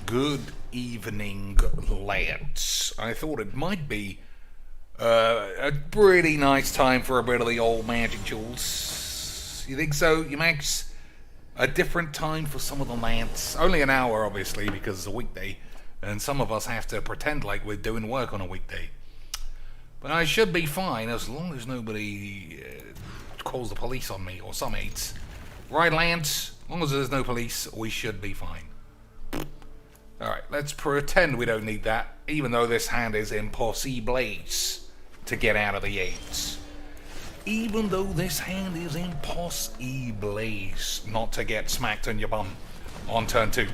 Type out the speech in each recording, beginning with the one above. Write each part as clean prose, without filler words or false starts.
Good evening, lads. I thought it might be a pretty nice time for a bit of the old magic jewels. You think so, you Max? A different time for some of the lads. Only an hour, obviously, because it's a weekday, and some of us have to pretend like we're doing work on a weekday. But I should be fine as long as nobody calls the police on me or some aides. Right, lads? As long as there's no police, we should be fine. Alright, let's pretend we don't need that, even though this hand is impossible to get out of the aids. Even though this hand is impossible not to get smacked on your bum on turn 2.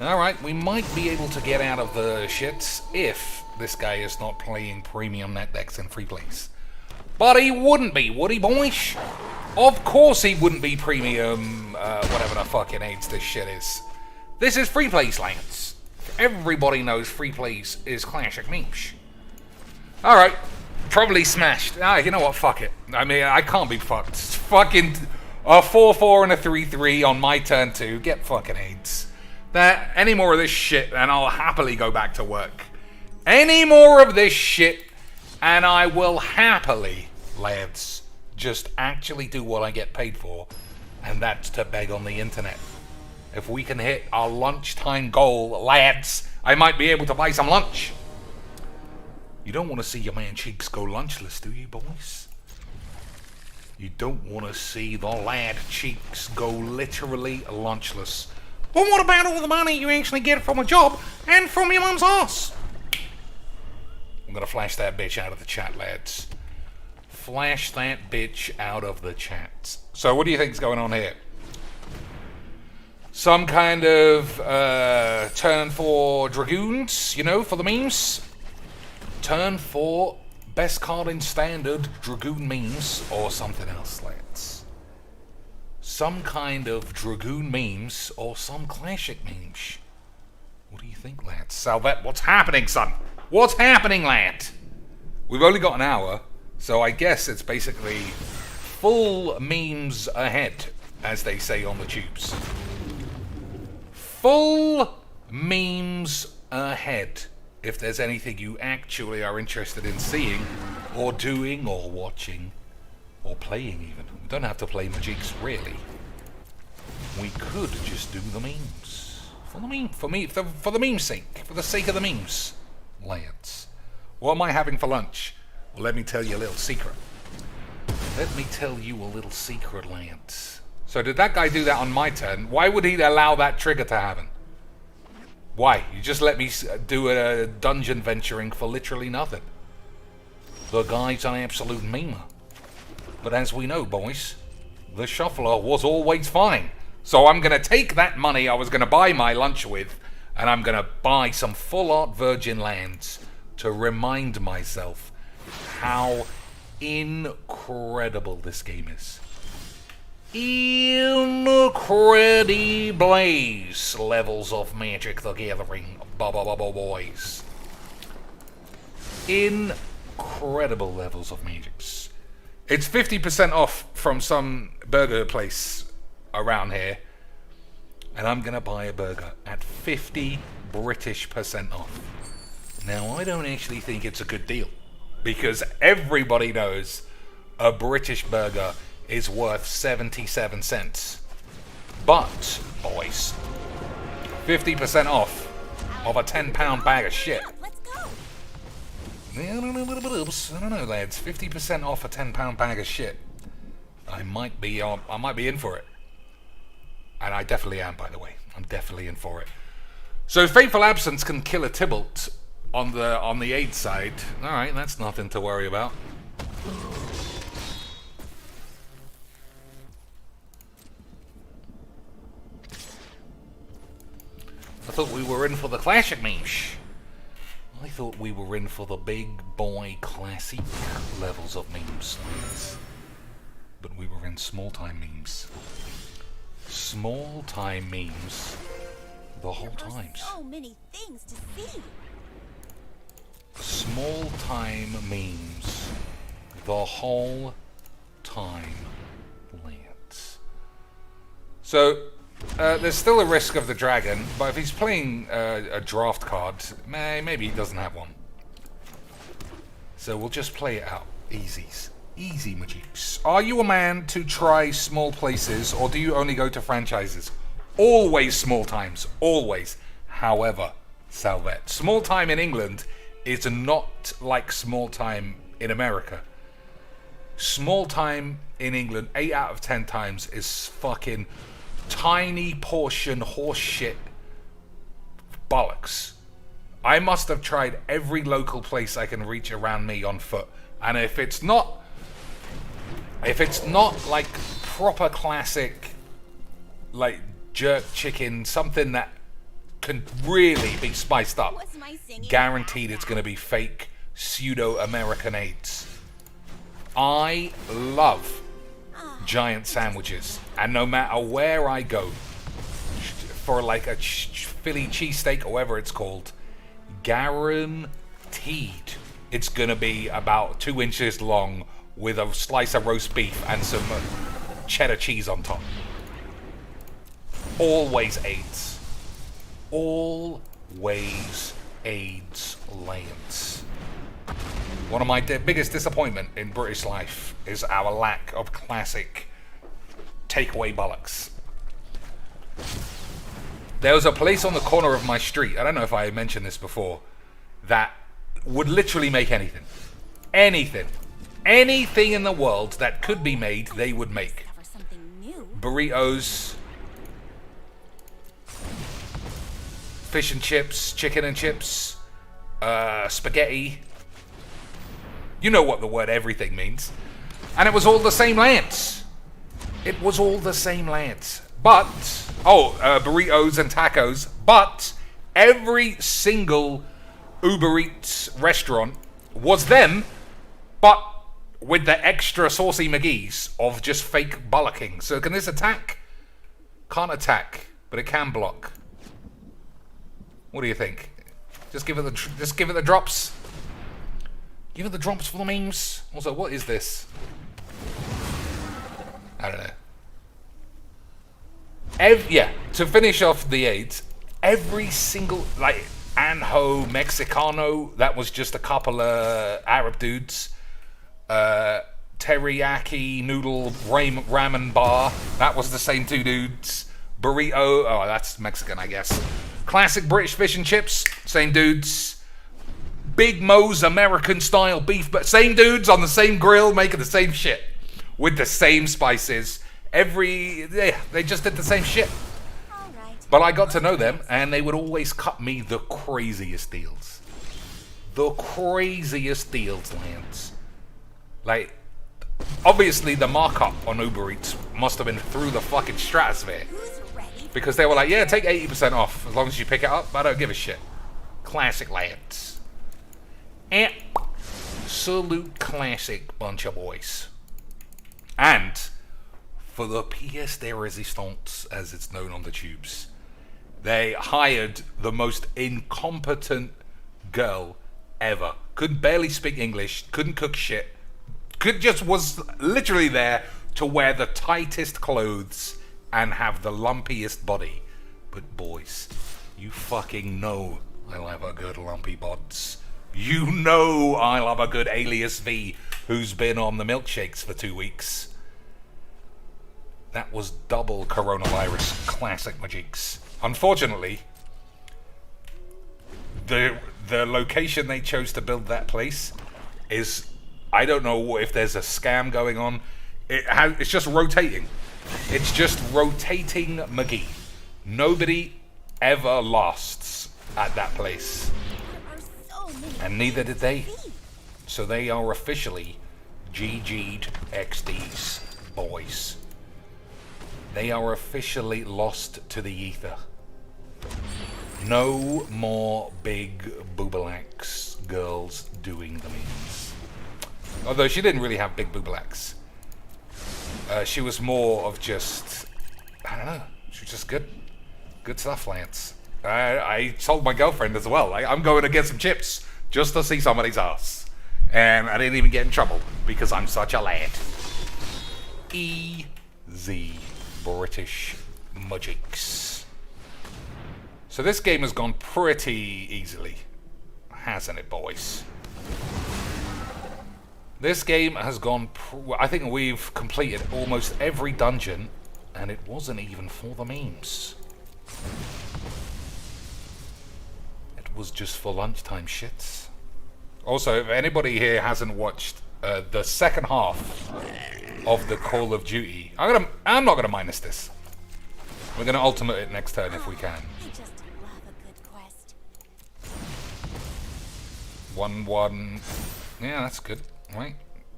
Alright, we might be able to get out of the shits if this guy is not playing premium net decks in free plays. But he wouldn't be, would he, boys? Of course he wouldn't be premium, whatever the fucking aids this shit is. This is free plays, lads. Everybody knows free plays is classic memes. Alright, probably smashed. You know what, fuck it. I mean, I can't be fucked. It's fucking a 4-4 and a 3-3 on my turn 2. Get fucking aids. Any more of this shit and I'll happily go back to work. Any more of this shit and I will happily, lads, just actually do what I get paid for, and that's to beg on the internet. If we can hit our lunchtime goal, lads, I might be able to buy some lunch. You don't want to see your man Cheeks go lunchless, do you, boys? You don't want to see the lad Cheeks go literally lunchless. Well, what about all the money you actually get from a job and from your mum's ass? I'm going to flash that bitch out of the chat, lads. Flash that bitch out of the chat. So what do you think's going on here? Some kind of turn 4 Dragoons, you know, for the memes. Turn 4 best card in standard Dragoon memes, or something else, lads. Some kind of Dragoon memes, or some classic memes. What do you think, lads? Salvet, what's happening, son? What's happening, lad? We've only got an hour, so I guess it's basically full memes ahead, as they say on the tubes. Full memes ahead. If there's anything you actually are interested in seeing, or doing, or watching, or playing even. We don't have to play Magics, really. We could just do the memes. For the meme's sake. For the sake of the memes. Lads. What am I having for lunch? Well, let me tell you a little secret. Let me tell you a little secret, lads. So did that guy do that on my turn? Why would he allow that trigger to happen? Why? You just let me do a dungeon venturing for literally nothing. The guy's an absolute memer. But as we know, boys, the shuffler was always fine. So I'm going to take that money I was going to buy my lunch with, and I'm going to buy some full art virgin lands to remind myself how incredible this game is. Incredible levels of Magic the Gathering, boys. Incredible levels of Magics. It's 50% off from some burger place around here, and I'm gonna buy a burger at 50 British% off. Now, I don't actually think it's a good deal, because everybody knows a British burger is worth 77 cents. But, boys, 50% off of a 10-pound bag of shit. I don't know, lads. 50% off a 10-pound bag of shit. I might be in for it. And I definitely am, by the way. I'm definitely in for it. So Fateful Absence can kill a Tybalt on the aid side. Alright, that's nothing to worry about. I thought we were in for the classic memes. I thought we were in for the big boy classic levels of memes. But we were in small time memes. Small time memes the whole time. So many things to see. Small time memes the whole time, Lance. So There's still a risk of the dragon, but if he's playing a draft card, maybe he doesn't have one. So we'll just play it out. Easies. Easy, Majix. Are you a man to try small places, or do you only go to franchises? Always small times. Always. However, Salvet, small time in England is not like small time in America. Small time in England, 8 out of 10 times, is fucking tiny portion horse shit bollocks. I must have tried every local place I can reach around me on foot, and if it's not like proper classic, like jerk chicken, something that can really be spiced up, guaranteed it's going to be fake pseudo-American AIDS. I love giant sandwiches, and no matter where I go, for like a Philly cheesesteak or whatever it's called, guaranteed it's going to be about 2 inches long with a slice of roast beef and some cheddar cheese on top. Always AIDS. Always AIDS lands. One of my biggest disappointment in British life is our lack of classic takeaway bollocks. There was a place on the corner of my street, I don't know if I mentioned this before, that would literally make anything. Anything. Anything in the world that could be made, they would make. Burritos, fish and chips, chicken and chips, spaghetti. You know what the word everything means. And it was all the same lads. It was all the same lads. But, burritos and tacos. But every single Uber Eats restaurant was them, but with the extra saucy McGee's of just fake bollocking. So can this attack? Can't attack, but it can block. What do you think? Just give it the drops. Give it the drops for the memes. Also, what is this? I don't know. To finish off the AIDS, every single, like, Anho Mexicano, that was just a couple of Arab dudes. Teriyaki noodle ramen bar, that was the same 2 dudes. Burrito, that's Mexican, I guess. Classic British fish and chips, same dudes. Big Mo's American style beef, but same dudes on the same grill making the same shit with the same spices. They just did the same shit. But I got to know them, and they would always cut me the craziest deals. The craziest deals, Lance. Like, obviously the markup on Uber Eats must have been through the fucking stratosphere. Because they were like, yeah, take 80% off as long as you pick it up. I don't give a shit. Classic Lance. Absolute classic bunch of boys. And for the pièce de résistance, as it's known on the tubes, they hired the most incompetent girl ever. Could barely speak English, couldn't cook shit, was literally there to wear the tightest clothes and have the lumpiest body. But boys, you fucking know I love a good lumpy bods. You know I love a good Alias V who's been on the milkshakes for 2 weeks. That was double coronavirus classic Majix. Unfortunately, the location they chose to build that place is, I don't know if there's a scam going on. It's just rotating. It's just rotating McGee. Nobody ever lasts at that place. And neither did they. So they are officially GG'd XD's boys. They are officially lost to the ether. No more big boobalax girls doing the memes. Although she didn't really have big boobalax. She was more of just, I don't know, she was just good stuff, Lance. I told my girlfriend as well, I'm going to get some chips just to see somebody's ass. And I didn't even get in trouble because I'm such a lad. Easy British Mujiks. So this game has gone pretty easily, hasn't it, boys? This game has gone... I think we've completed almost every dungeon, and it wasn't even for the memes. It was just for lunchtime shits. Also, if anybody here hasn't watched the second half of the Call of Duty, I'm not gonna minus this. We're gonna ultimate it next turn if we can. I just love a good quest. 1-1. Yeah, that's good. Right?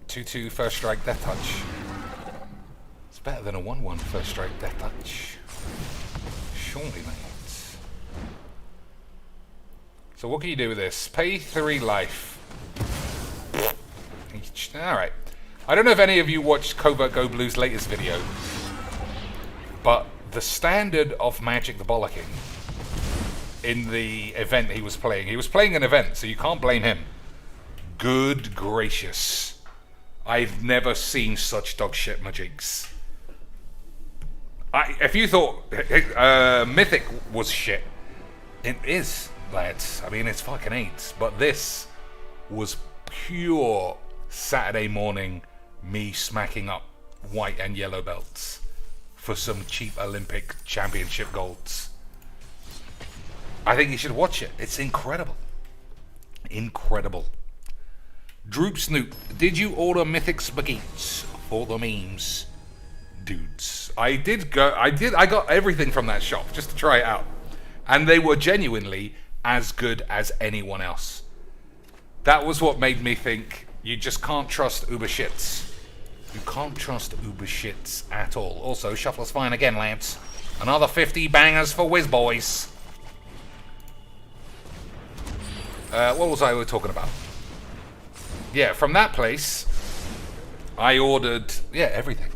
2-2 first strike death touch. It's better than a 1-1 first strike death touch. Surely, mate. So what can you do with this? Pay 3 life. Alright. I don't know if any of you watched Covert Go Blue's latest video, but the standard of Magic the Bollocking in the event he was playing an event, so you can't blame him. Good gracious. I've never seen such dog shit Majiks. If you thought Mythic was shit, it is, lads. I mean, it's fucking 8. But this was pure Saturday morning me smacking up white and yellow belts for some cheap Olympic championship golds. I think you should watch it. It's incredible. Incredible. Droop Snoop, did you order Mythic Spaghettis for the memes? Dudes. I got everything from that shop just to try it out. And they were genuinely as good as anyone else. That was what made me think you just can't trust Uber shits. You can't trust Uber shits at all. Also, Shuffler's fine again, lads. Another 50 bangers for Whiz Boys. What was I talking about? Yeah, from that place, I ordered, everything.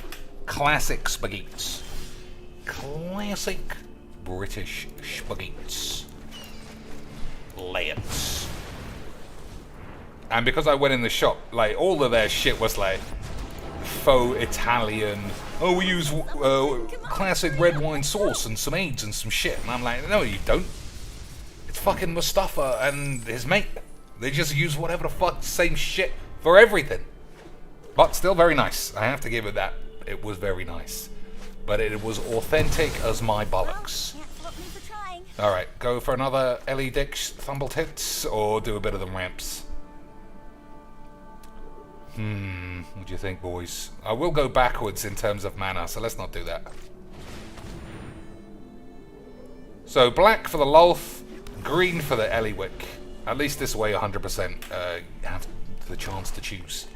Classic spaghettis. Classic British spaghettis. Layers. And because I went in the shop, like, all of their shit was like faux Italian. Oh, we use classic red wine sauce and some AIDS and some shit. And I'm like, no, you don't. It's fucking Mustafa and his mate. They just use whatever the fuck, same shit for everything. But still very nice. I have to give it that. It was very nice. But it was authentic as my bollocks. Alright, go for another Ellie Dix Thumble Tits or do a bit of the ramps? What do you think, boys? I will go backwards in terms of mana, so let's not do that. So, black for the Lolth, green for the Eliwick. At least this way, 100% have the chance to choose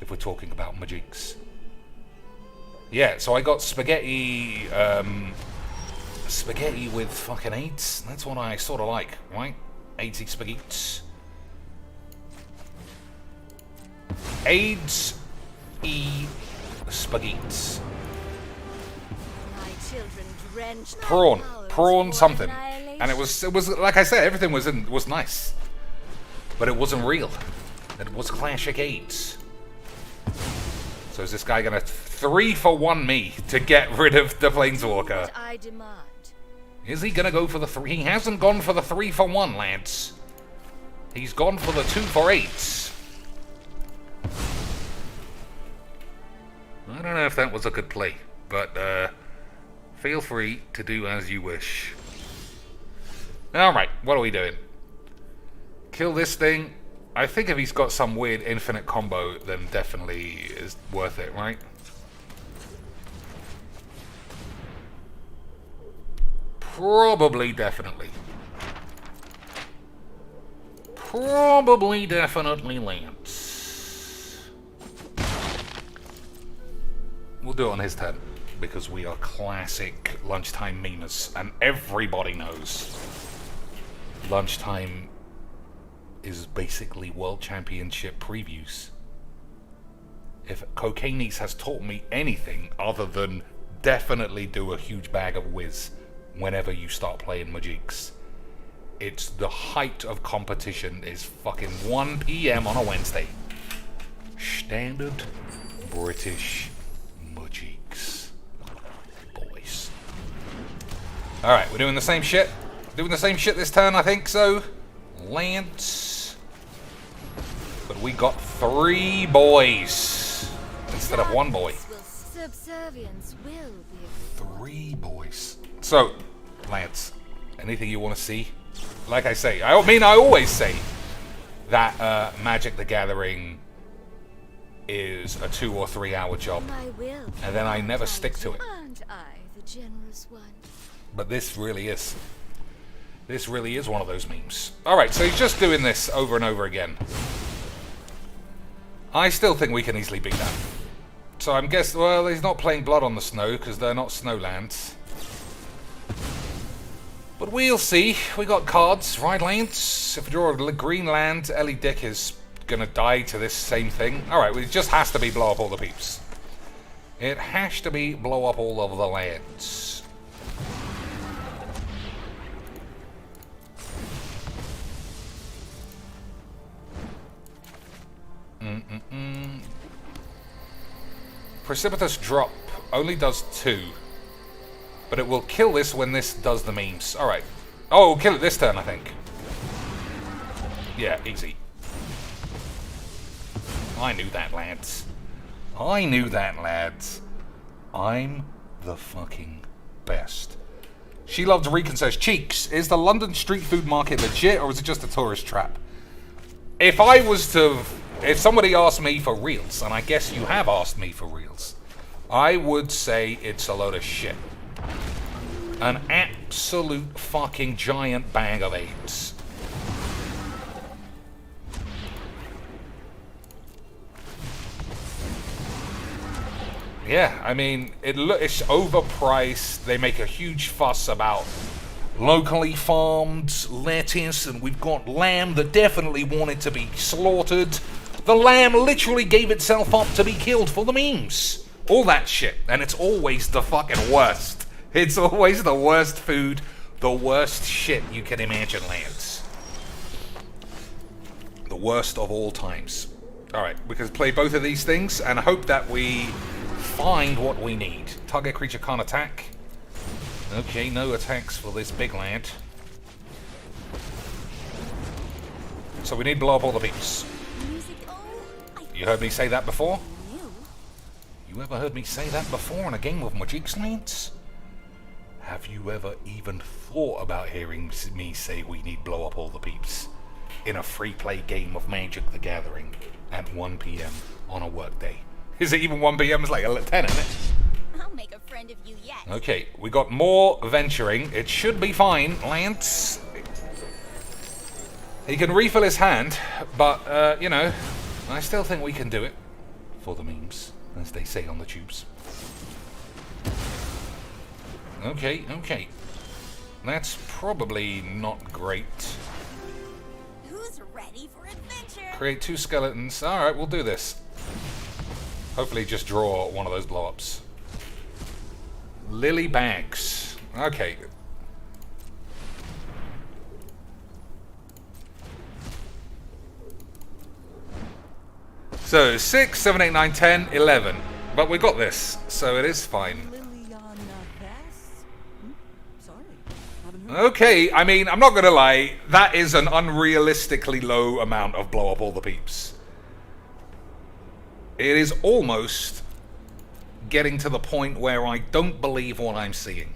if we're talking about Majiks. Yeah, so I got spaghetti, spaghetti with fucking AIDS. That's what I sort of like, right? 80 spaghettis. AIDS spaghettis. Prawn something. And it was like I said, everything was nice. But it wasn't real. It was classic AIDS. So is this guy gonna 3-for-1 me to get rid of the Planeswalker? I demand. Is he gonna go for the 3? He hasn't gone for the 3-for-1, lads. He's gone for the 2-for-8s. I don't know if that was a good play, but feel free to do as you wish. Alright, what are we doing? Kill this thing. I think if he's got some weird infinite combo, then definitely is worth it, right? Probably, definitely. Probably, definitely Lance. We'll do it on his turn, because we are classic lunchtime memers, and everybody knows lunchtime is basically World Championship previews. If Cocaine's has taught me anything other than definitely do a huge bag of whiz whenever you start playing Majiks, it's the height of competition is fucking 1 PM on a Wednesday. Standard British Majiks. Boys. Alright, we're doing the same shit. Doing the same shit this turn, I think so. Lance. But we got 3 boys instead of 1 boy. Subservience will be 3 boys. So, Lance, anything you want to see? Like I say, I mean, I always say that Magic the Gathering is a 2 or 3 hour job. my will. And then I never stick to it. Aren't I the generous one? But this really is. This really is one of those memes. Alright, so he's just doing this over and over again. I still think we can easily beat that. So I'm guessing, well, he's not playing Blood on the Snow because they're not snowlands. But we'll see. We got cards, right, Lance? If we draw a green land, Ellie Dick is gonna die to this same thing. Alright, well, it just has to be blow up all the peeps. It has to be blow up all of the lands. Precipitous Drop only does 2. But it will kill this when this does the memes. Alright. Oh, we'll kill it this turn, I think. Yeah, easy. I knew that, lads. I knew that, lads. I'm the fucking best. She Loves Recon says, Cheeks, is the London street food market legit or is it just a tourist trap? If somebody asked me for reals, and I guess you have asked me for reals, I would say it's a load of shit. An absolute fucking giant bag of AIDS. Yeah, I mean, it's overpriced. They make a huge fuss about locally farmed lettuce, and we've got lamb that definitely wanted to be slaughtered. The lamb literally gave itself up to be killed for the memes. All that shit, and it's always the fucking worst. It's always the worst food, the worst shit you can imagine, lads. The worst of all times. Alright, we can play both of these things and hope that we find what we need. Target creature can't attack. Okay, no attacks for this big lad. So we need to blow up all the peeps. You heard me say that before? You ever heard me say that before in a game of Magic lads? Have you ever even thought about hearing me say we need blow up all the peeps in a free play game of Magic the Gathering at 1 PM on a workday? Is it even 1 PM? It's like 10, isn't it? I'll make a friend of you yet. Okay, we got more venturing. It should be fine, Lance. He can refill his hand, but, you know, I still think we can do it. For the memes, as they say on the tubes. Okay, okay. That's probably not great. Who's ready for adventure? Create 2 skeletons. Alright, we'll do this. Hopefully just draw one of those blow-ups. Lily bags. Okay. So, 6, 7, 8, 9, 10, 11. But we got this, so it is fine. Okay, I mean, I'm not gonna lie, that is an unrealistically low amount of blow up all the peeps. It is almost getting to the point where I don't believe what I'm seeing.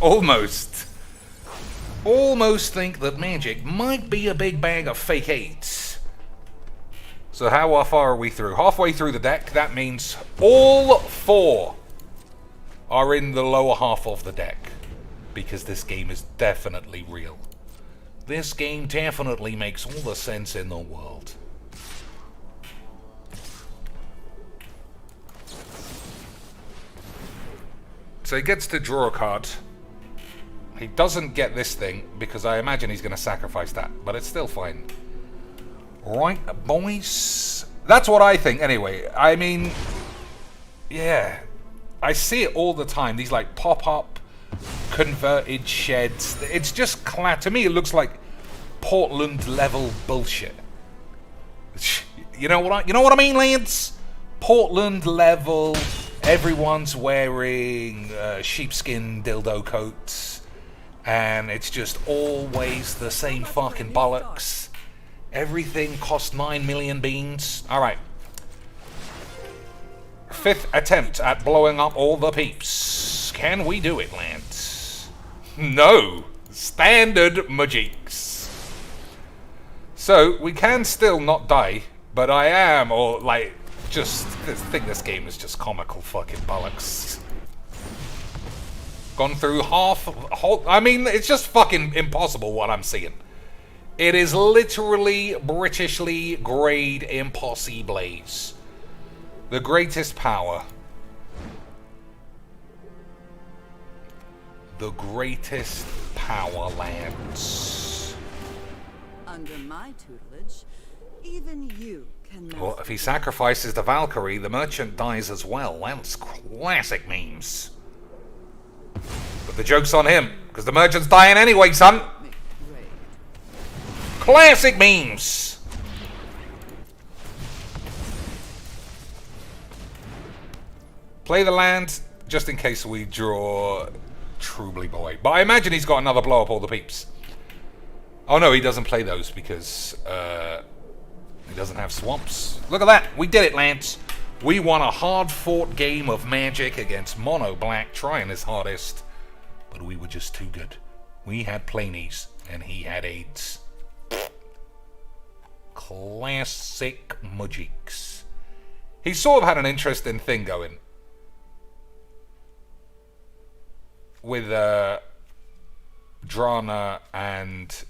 Almost. Almost think that Magic might be a big bag of fake eights. So how far are we through? Halfway through the deck, that means all 4 are in the lower half of the deck. Because this game is definitely real. This game definitely makes all the sense in the world. So he gets to draw a card. He doesn't get this thing because I imagine he's going to sacrifice that, but it's still fine. Right, boys? That's what I think anyway. I mean, yeah. I see it all the time. These like pop-up converted sheds. It's just to me it looks like Portland level bullshit. You know what I mean, lads? Portland level. Everyone's wearing sheepskin dildo coats. And it's just always the same fucking bollocks. Everything costs 9 million beans. Alright. 5th attempt at blowing up all the peeps. Can we do it, Lance? No. Standard Majiks. So, we can still not die, but I am, or like, just think this game is just comical fucking bollocks. Gone through I mean, it's just fucking impossible what I'm seeing. It is literally Britishly grade impossibles. The greatest power. The greatest power lands. Under my tutelage, even you can. Well, if he sacrifices the Valkyrie, the merchant dies as well. That's classic memes. But the joke's on him, because the merchant's dying anyway, son. Classic memes. Play the land, just in case we draw Truly Boy. But I imagine he's got another blow up all the peeps. Oh no, he doesn't play those because he doesn't have swamps. Look at that, we did it, Lance. We won a hard-fought game of Magic against Mono Black, trying his hardest. But we were just too good. We had Planies, and he had AIDS. Classic Majiks. He sort of had an interesting thing going. With Drana and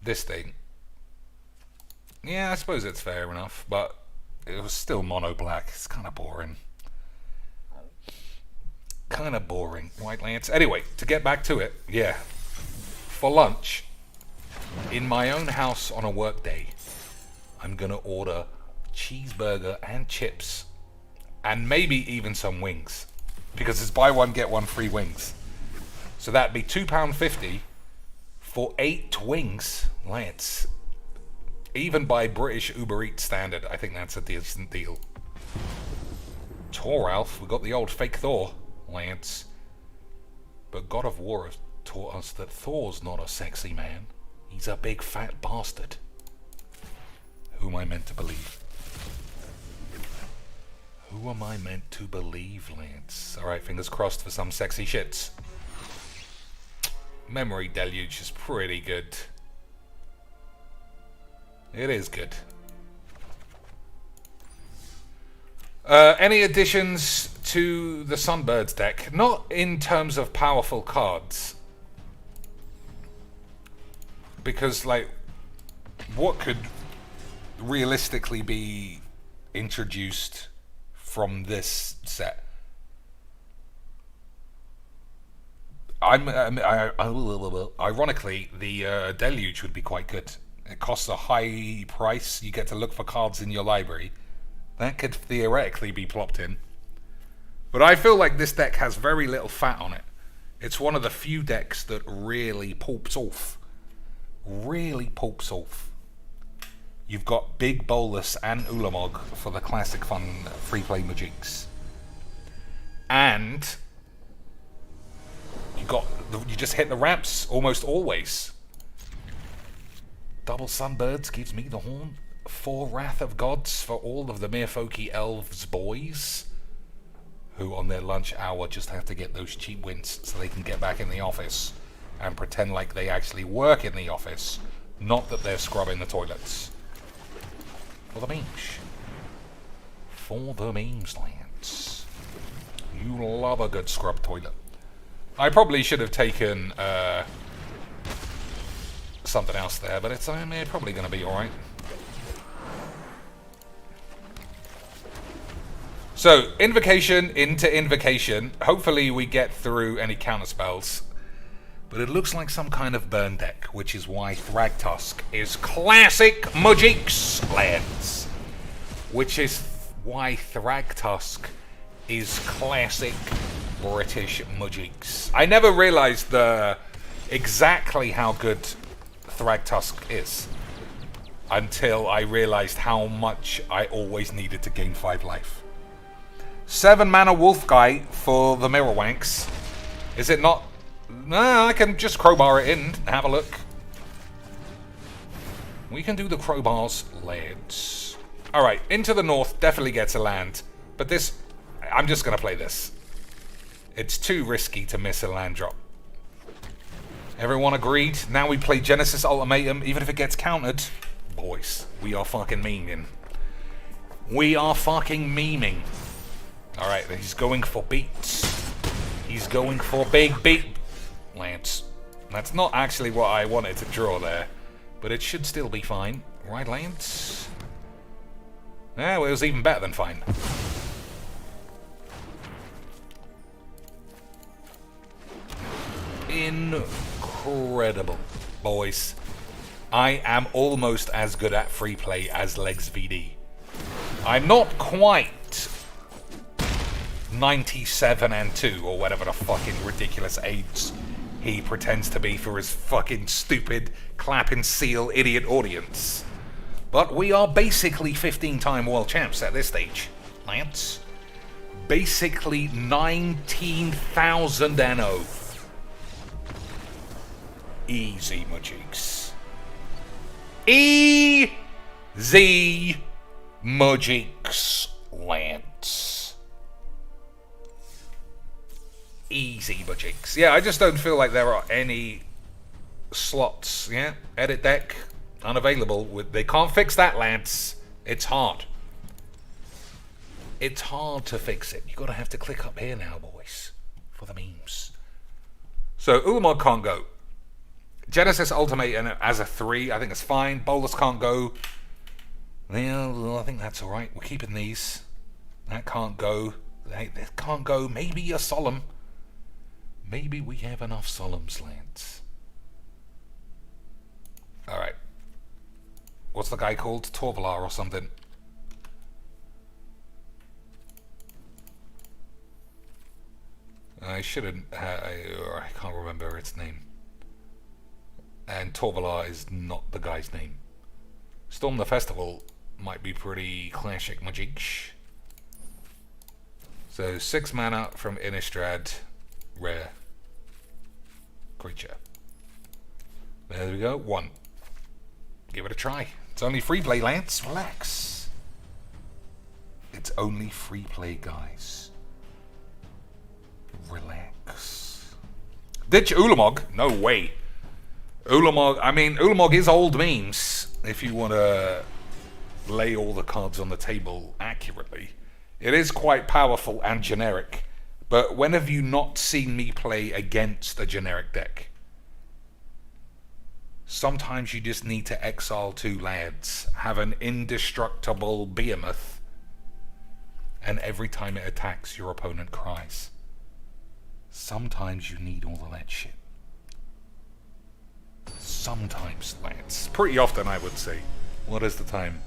this thing. Yeah, I suppose it's fair enough, but it was still mono black. It's kind of boring. Kind of boring, White Lance. Anyway, to get back to it, yeah. For lunch, in my own house on a work day, I'm going to order cheeseburger and chips, and maybe even some wings, because it's buy one, get one free wings. So that'd be £2.50 for 8 wings, Lance. Even by British Uber Eats standard, I think that's a decent deal. Thoralf, we got the old fake Thor, Lance. But God of War has taught us that Thor's not a sexy man. He's a big fat bastard. Who am I meant to believe? Who am I meant to believe, Lance? Alright, fingers crossed for some sexy shits. Memory Deluge is pretty good. It is good. Any additions to the Sunbirds deck? Not in terms of powerful cards. Because, like, what could realistically be introduced from this set? Ironically, the Deluge would be quite good. It costs a high price. You get to look for cards in your library. That could theoretically be plopped in. But I feel like this deck has very little fat on it. It's one of the few decks that really pulps off. Really pulps off. You've got Big Bolus and Ulamog for the classic fun free-play Majiks. And you just hit the ramps almost always. Double Sunbirds gives me the horn. 4 Wrath of Gods for all of the Merfolky Elves boys who on their lunch hour just have to get those cheap wins so they can get back in the office and pretend like they actually work in the office, not that they're scrubbing the toilets. For the memes. For the memes, Lance. You love a good scrub toilet. I probably should have taken something else there, but it's probably going to be alright. So, Invocation into Invocation. Hopefully we get through any counterspells. But it looks like some kind of burn deck, which is why Thragtusk is classic Majiks, lads. Which is why Thragtusk is classic British Majiks. I never realized exactly how good Thragtusk is until I realized how much I always needed to gain 5 life. 7 mana Wolf Guy for the Mirrorwanks. Is it not No, I can just crowbar it in and have a look. We can do the crowbars, lads. Alright, into the north definitely gets a land. But this, I'm just going to play this. It's too risky to miss a land drop. Everyone agreed? Now we play Genesis Ultimatum, even if it gets countered. Boys, we are fucking memeing. We are fucking memeing. Alright, he's going for beats. He's going for big beat. Lance. That's not actually what I wanted to draw there. But it should still be fine. Right, Lance? Yeah, well, it was even better than fine. Incredible, boys. I am almost as good at free play as Legs VD. I'm not quite 97 and 2 or whatever the fucking ridiculous age he pretends to be for his fucking stupid clap and seal idiot audience. But we are basically 15-time world champs at this stage, Lance. Basically 19,000 and 0. Easy, my cheeks. Easy, my cheeks, Lance. Easy, my cheeks. Yeah, I just don't feel like there are any slots. Yeah, edit deck unavailable. They can't fix that, Lance. It's hard. It's hard to fix it. You gotta have to click up here now, boys, for the memes. So Ulamog can't go. Genesis Ultimate as a 3, I think it's fine. Bolus can't go. Yeah, I think that's alright. We're keeping these. That can't go. That can't go. Maybe a Solemn. Maybe we have enough Solemns, Lance. Alright. What's the guy called? Torvalar or something. I shouldn't. I can't remember its name. And Torvalar is not the guy's name. Storm the Festival might be pretty classic magic. So 6 mana from Innistrad, rare creature. There we go, 1. Give it a try. It's only free play, Lance. Relax. It's only free play, guys. Relax. Ditch Ulamog? No way. Ulamog, I mean, Ulamog is old memes, if you want to lay all the cards on the table accurately. It is quite powerful and generic, but when have you not seen me play against a generic deck? Sometimes you just need to exile 2 lads, have an indestructible behemoth, and every time it attacks, your opponent cries. Sometimes you need all of that shit. Sometimes, Lance. Pretty often, I would say. What is the time?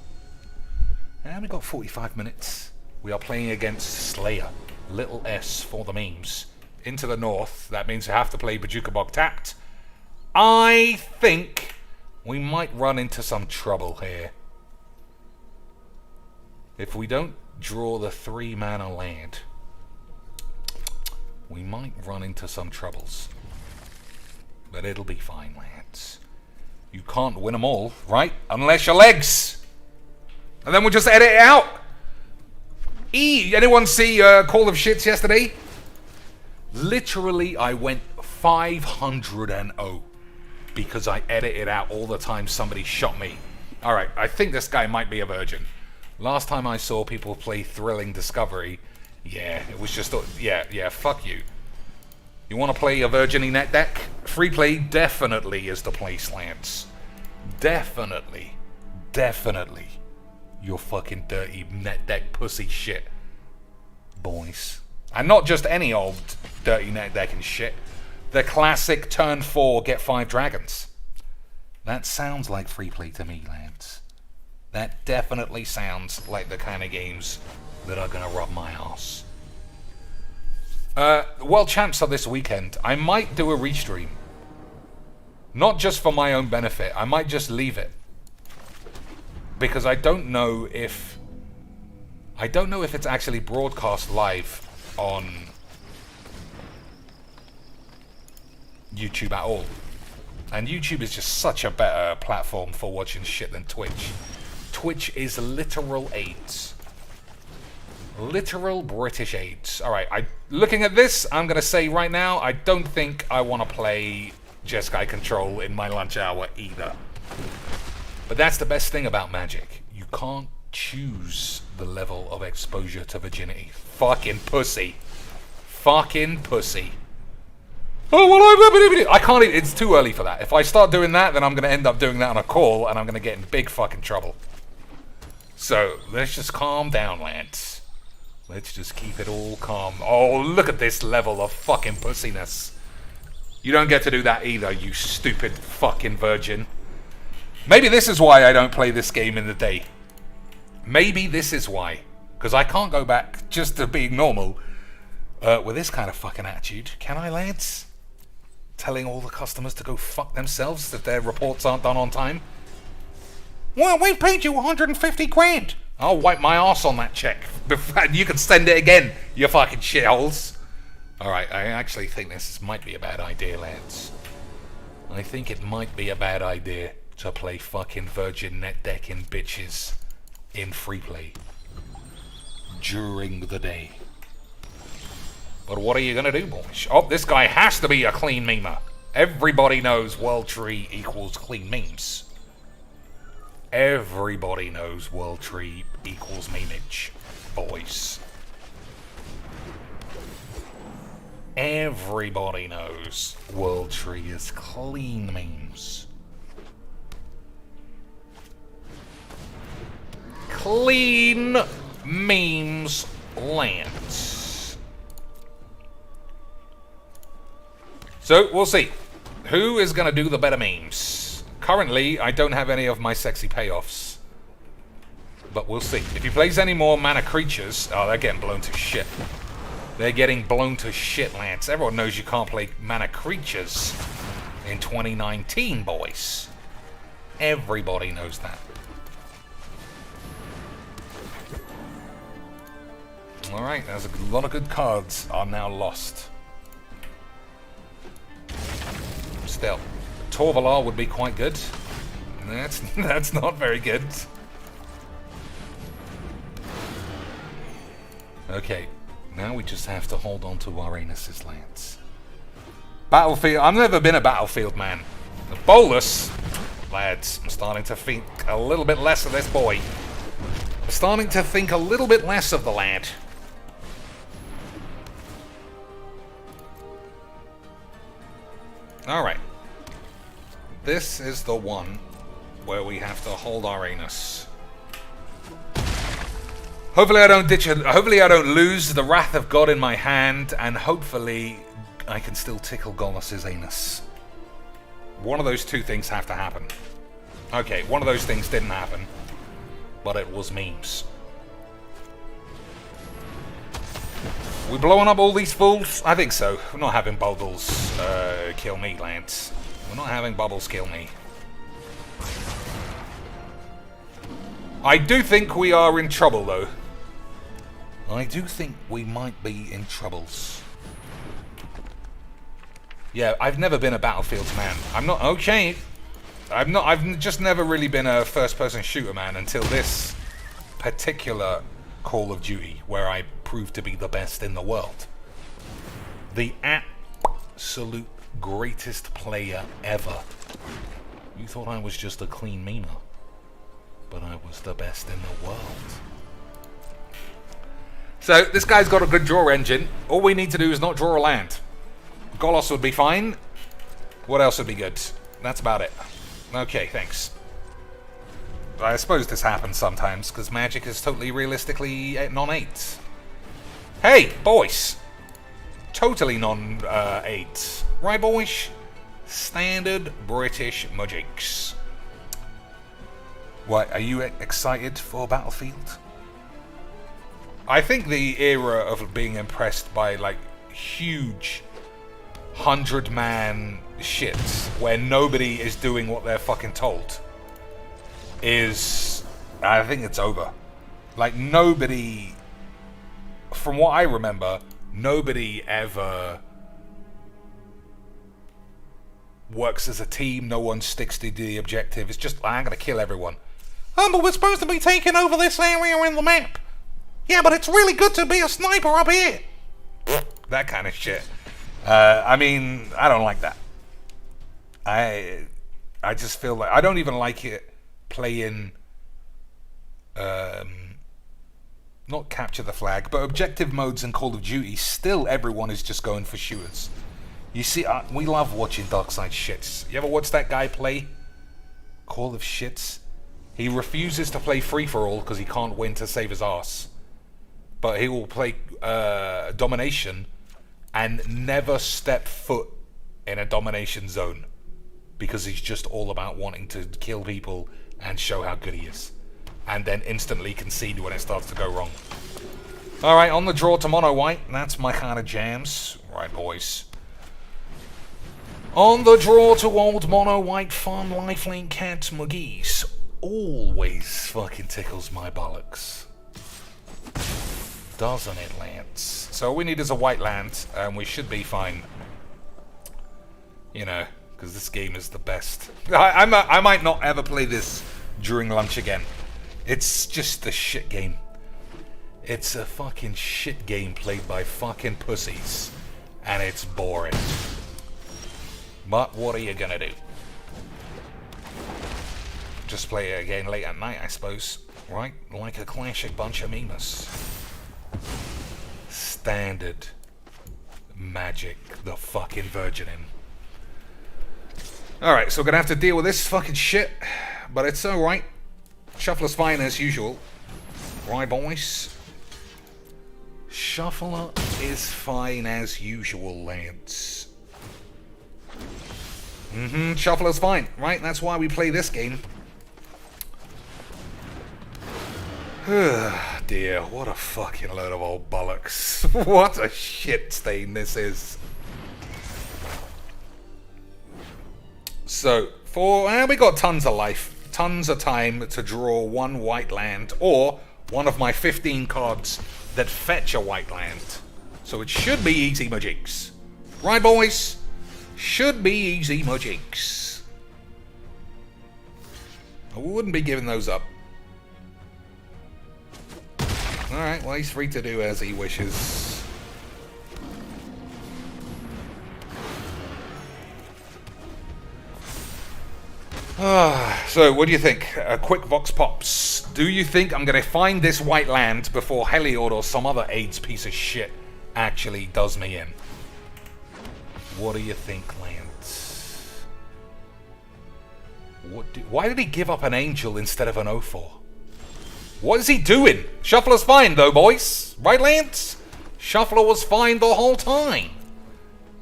And we got 45 minutes. We are playing against Slayer. Little S for the memes. Into the north. That means we have to play Bojuka Bog tapped. I think we might run into some trouble here. If we don't draw the 3 mana land, we might run into some troubles. But it'll be fine, lads. You can't win them all, right? Unless your legs. And then we'll just edit it out. Anyone see Call of Shits yesterday? Literally, I went 500-0 because I edited out all the time somebody shot me. Alright, I think this guy might be a virgin. Last time I saw people play Thrilling Discovery, yeah, it was just, yeah, fuck you. You want to play a Virginie net deck? Free play definitely is the place, Lance. Definitely. Your fucking dirty net deck pussy shit. Boys. And not just any old dirty net deck and shit. The classic turn 4, get 5 dragons. That sounds like free play to me, Lance. That definitely sounds like the kind of games that are gonna rub my ass. World Champs are this weekend. I might do a restream. Not just for my own benefit. I might just leave it. Because I don't know if it's actually broadcast live on YouTube at all. And YouTube is just such a better platform for watching shit than Twitch. Twitch is literal AIDS. Literal British AIDS. Alright, looking at this, I'm going to say right now, I don't think I want to play Jeskai Control in my lunch hour either. But that's the best thing about Magic. You can't choose the level of exposure to virginity. Fucking pussy. Fucking pussy. Oh, well, I can't even, it's too early for that. If I start doing that, then I'm going to end up doing that on a call, and I'm going to get in big fucking trouble. So, let's just calm down, Lance. Let's just keep it all calm. Oh, look at this level of fucking pussiness. You don't get to do that either, you stupid fucking virgin. Maybe this is why I don't play this game in the day. Maybe this is why. Because I can't go back just to being normal with this kind of fucking attitude. Can I, lads? Telling all the customers to go fuck themselves if their reports aren't done on time. Well, we paid you 150 grand. I'll wipe my ass on that check. You can send it again, you fucking shitholes. Alright, I actually think this might be a bad idea, lads. I think it might be a bad idea to play fucking virgin net decking bitches in free play during the day. But what are you gonna do, boys? Oh, this guy has to be a clean memer. Everybody knows World Tree equals clean memes. Everybody knows World Tree equals memeage, boys. Everybody knows World Tree is clean memes. Clean memes lands. So, we'll see. Who is going to do the better memes? Currently, I don't have any of my sexy payoffs. But we'll see. If he plays any more mana creatures... Oh, they're getting blown to shit. They're getting blown to shit, Lance. Everyone knows you can't play mana creatures in 2019, boys. Everybody knows that. Alright, there's a lot of good cards are now lost. Still, Torvalar would be quite good. That's not very good. Okay, now we just have to hold on to our anuses, Lance. Battlefield, I've never been a Battlefield man. The Bolus, lads, I'm starting to think a little bit less of this boy. I'm starting to think a little bit less of the lad. Alright. This is the one where we have to hold our anus. Hopefully I don't ditch it. Hopefully I don't lose the Wrath of God in my hand, and hopefully I can still tickle Golus's anus. One of those two things have to happen. Okay, one of those things didn't happen, but it was memes. We blowing up all these fools? I think so. We're not having bubbles kill me, Lance. We're not having bubbles kill me. I do think we are in trouble, though. I do think we might be in troubles. Yeah, I've never been a Battlefields man. I'm not... Okay. I've just never really been a first-person shooter man until this particular Call of Duty, where I proved to be the best in the world. The absolute greatest player ever. You thought I was just a clean memer, but I was the best in the world. So, this guy's got a good draw engine. All we need to do is not draw a land. Golos would be fine. What else would be good? That's about it. Okay, thanks. I suppose this happens sometimes, because Magic is totally realistically non-8. Hey, boys! Totally non-8. Right, boys? Standard British Magics. What, are you excited for Battlefield? I think the era of being impressed by, like, huge 100-man shits, where nobody is doing what they're fucking told, is... I think it's over. Like, nobody... From what I remember, nobody ever works as a team. No one sticks to the objective. It's just, I'm going to kill everyone. But we're supposed to be taking over this area in the map. Yeah, but it's really good to be a sniper up here. That kind of shit. I mean, I don't like that. I just feel like I don't even like it playing not capture the flag, but objective modes in Call of Duty. Still, everyone is just going for shooters. You see, we love watching Darkside shits. You ever watch that guy play Call of Shits? He refuses to play free-for-all because he can't win to save his ass. But he will play domination and never step foot in a domination zone because he's just all about wanting to kill people and show how good he is. And then instantly concede when it starts to go wrong. Alright, on the draw to mono white. That's my kind of jams. Right, boys. On the draw to old mono white farm lifelink cat McGee's. Always fucking tickles my bollocks. Doesn't it, Lance? So all we need is a white land, and we should be fine. You know, because this game is the best. I might not ever play this during lunch again. It's just a shit game. It's a fucking shit game played by fucking pussies. And it's boring. But what are you gonna do? Just play it again late at night, I suppose. Right? Like a classic bunch of memes. Standard magic, the fucking virgining. Alright, so we're gonna have to deal with this fucking shit. But it's alright. Shuffler's fine as usual. Right, boys? Shuffler is fine as usual, lads. Shuffler's fine, right? That's why we play this game. Dear, what a fucking load of old bollocks. What a shit stain this is. So, we got tons of life. Tons of time to draw one white land or one of my 15 cards that fetch a white land. So it should be easy majigs. Right, boys? Should be easy majigs. I wouldn't be giving those up. Alright, well, he's free to do as he wishes. So, what do you think? A quick Vox Pops. Do you think I'm going to find this white land before Heliod or some other AIDS piece of shit actually does me in? What do you think, Lance? Why did he give up an Angel instead of an O4? What is he doing? Shuffler's fine, though, boys. Right, Lance? Shuffler was fine the whole time.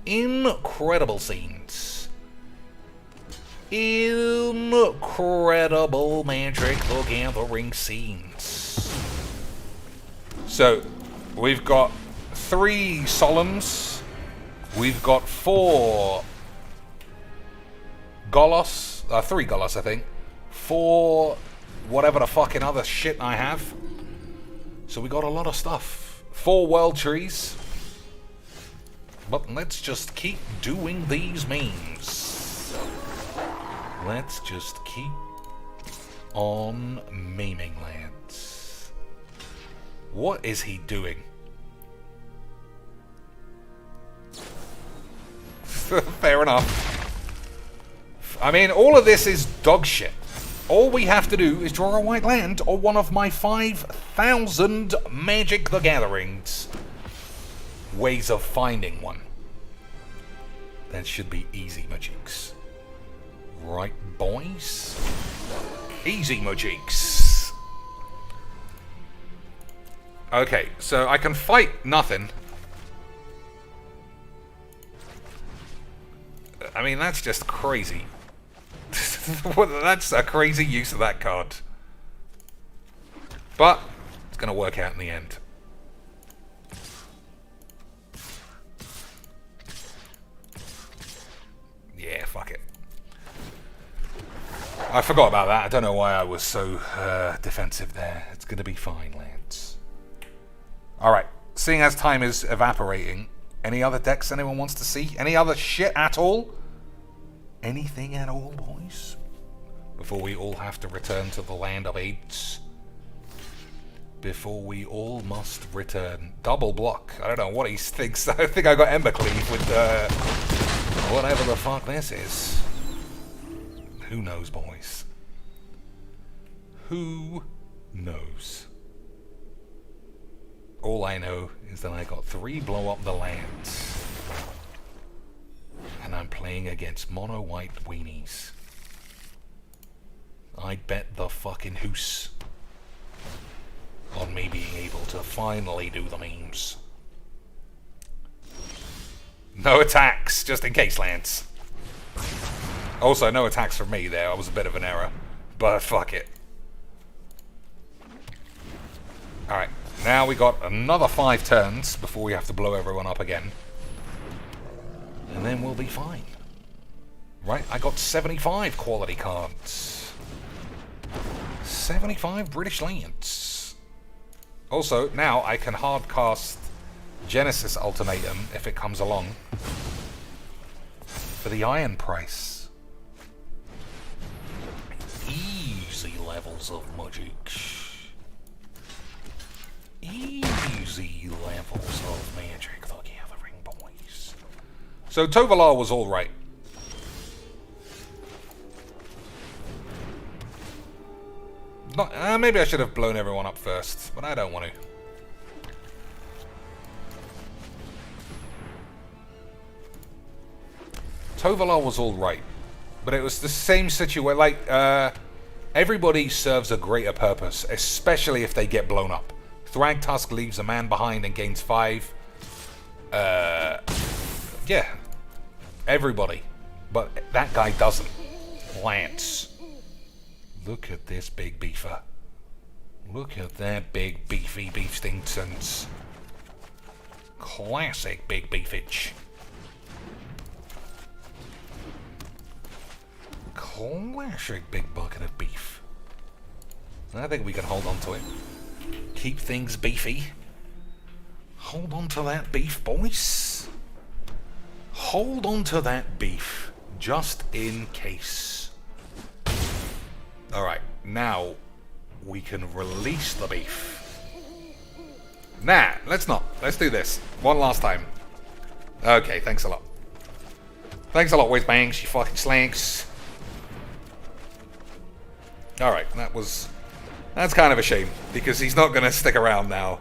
Incredible scenes. Incredible Magic the Gathering scenes. So, we've got 3 Solemns. We've got 4 Golos. 3 Golos, I think. 4 whatever the fucking other shit I have. So we got a lot of stuff. 4 World Trees. But let's just keep doing these memes. Let's just keep on memeing, lads. What is he doing? Fair enough. I mean, all of this is dog shit. All we have to do is draw a white land or one of my 5,000 Magic the Gatherings ways of finding one. That should be easy magics. Right, boys? Easy magics. Okay, so I can fight nothing. I mean, that's just crazy. That's a crazy use of that card. But it's going to work out in the end. Yeah, fuck it. I forgot about that. I don't know why I was so defensive there. It's going to be fine, lads. Alright, seeing as time is evaporating, any other decks anyone wants to see? Any other shit at all? Anything at all, boys? Before we all have to return to the land of AIDS. Before we all must return. Double block. I don't know what he thinks. I think I got Ember Cleave with whatever the fuck this is. Who knows, boys? Who knows? All I know is that I got 3 blow up the lands. And I'm playing against mono white weenies. I bet the fucking hoose on me being able to finally do the memes. No attacks, just in case, Lance. Also, no attacks from me there. I was a bit of an error. But fuck it. Alright, now we got another 5 turns before we have to blow everyone up again. And then we'll be fine. Right, I got 75 quality cards. 75 British lands. Also, now I can hard cast Genesis Ultimatum if it comes along. For the iron price. Easy levels of magic. Easy levels of Magic the Gathering, boys. So Tovalar was alright. Maybe I should have blown everyone up first, but I don't want to. Tovalar was alright, but it was the same situation. Like, everybody serves a greater purpose, especially if they get blown up. Thragtusk leaves a man behind and gains 5. Yeah. Everybody. But that guy doesn't. Lance. Look at this big beefer. Look at that big beefy beefstingsons. Classic big beefage. Classic big bucket of beef. I think we can hold on to it. Keep things beefy. Hold on to that beef, boys. Hold on to that beef, just in case. Alright, now we can release the beef. Nah, let's not. Let's do this. One last time. Okay, thanks a lot. Thanks a lot, Whiz Bangs, you fucking slanks. Alright, that's kind of a shame, because he's not going to stick around now.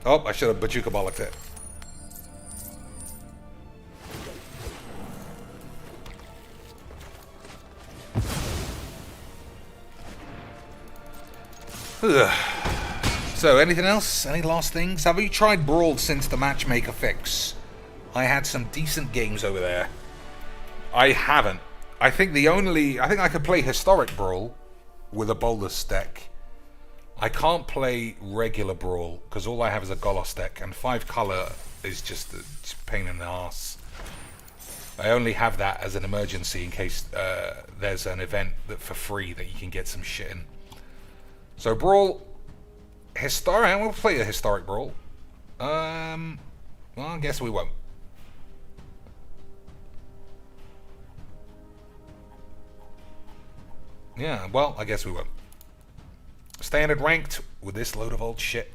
Oh, I should have Bajuka bollocked it. So, anything else? Any last things? Have you tried Brawl since the Matchmaker fix? I had some decent games over there. I haven't. I think I could play Historic Brawl with a Bolas deck. I can't play regular Brawl because all I have is a Golos deck, and 5 color is just a pain in the ass. I only have that as an emergency in case there's an event that for free that you can get some shit in. So Brawl, Historic. We'll play a Historic Brawl. Well, I guess we won't. Yeah, well, I guess we won't. Standard ranked with this load of old shit.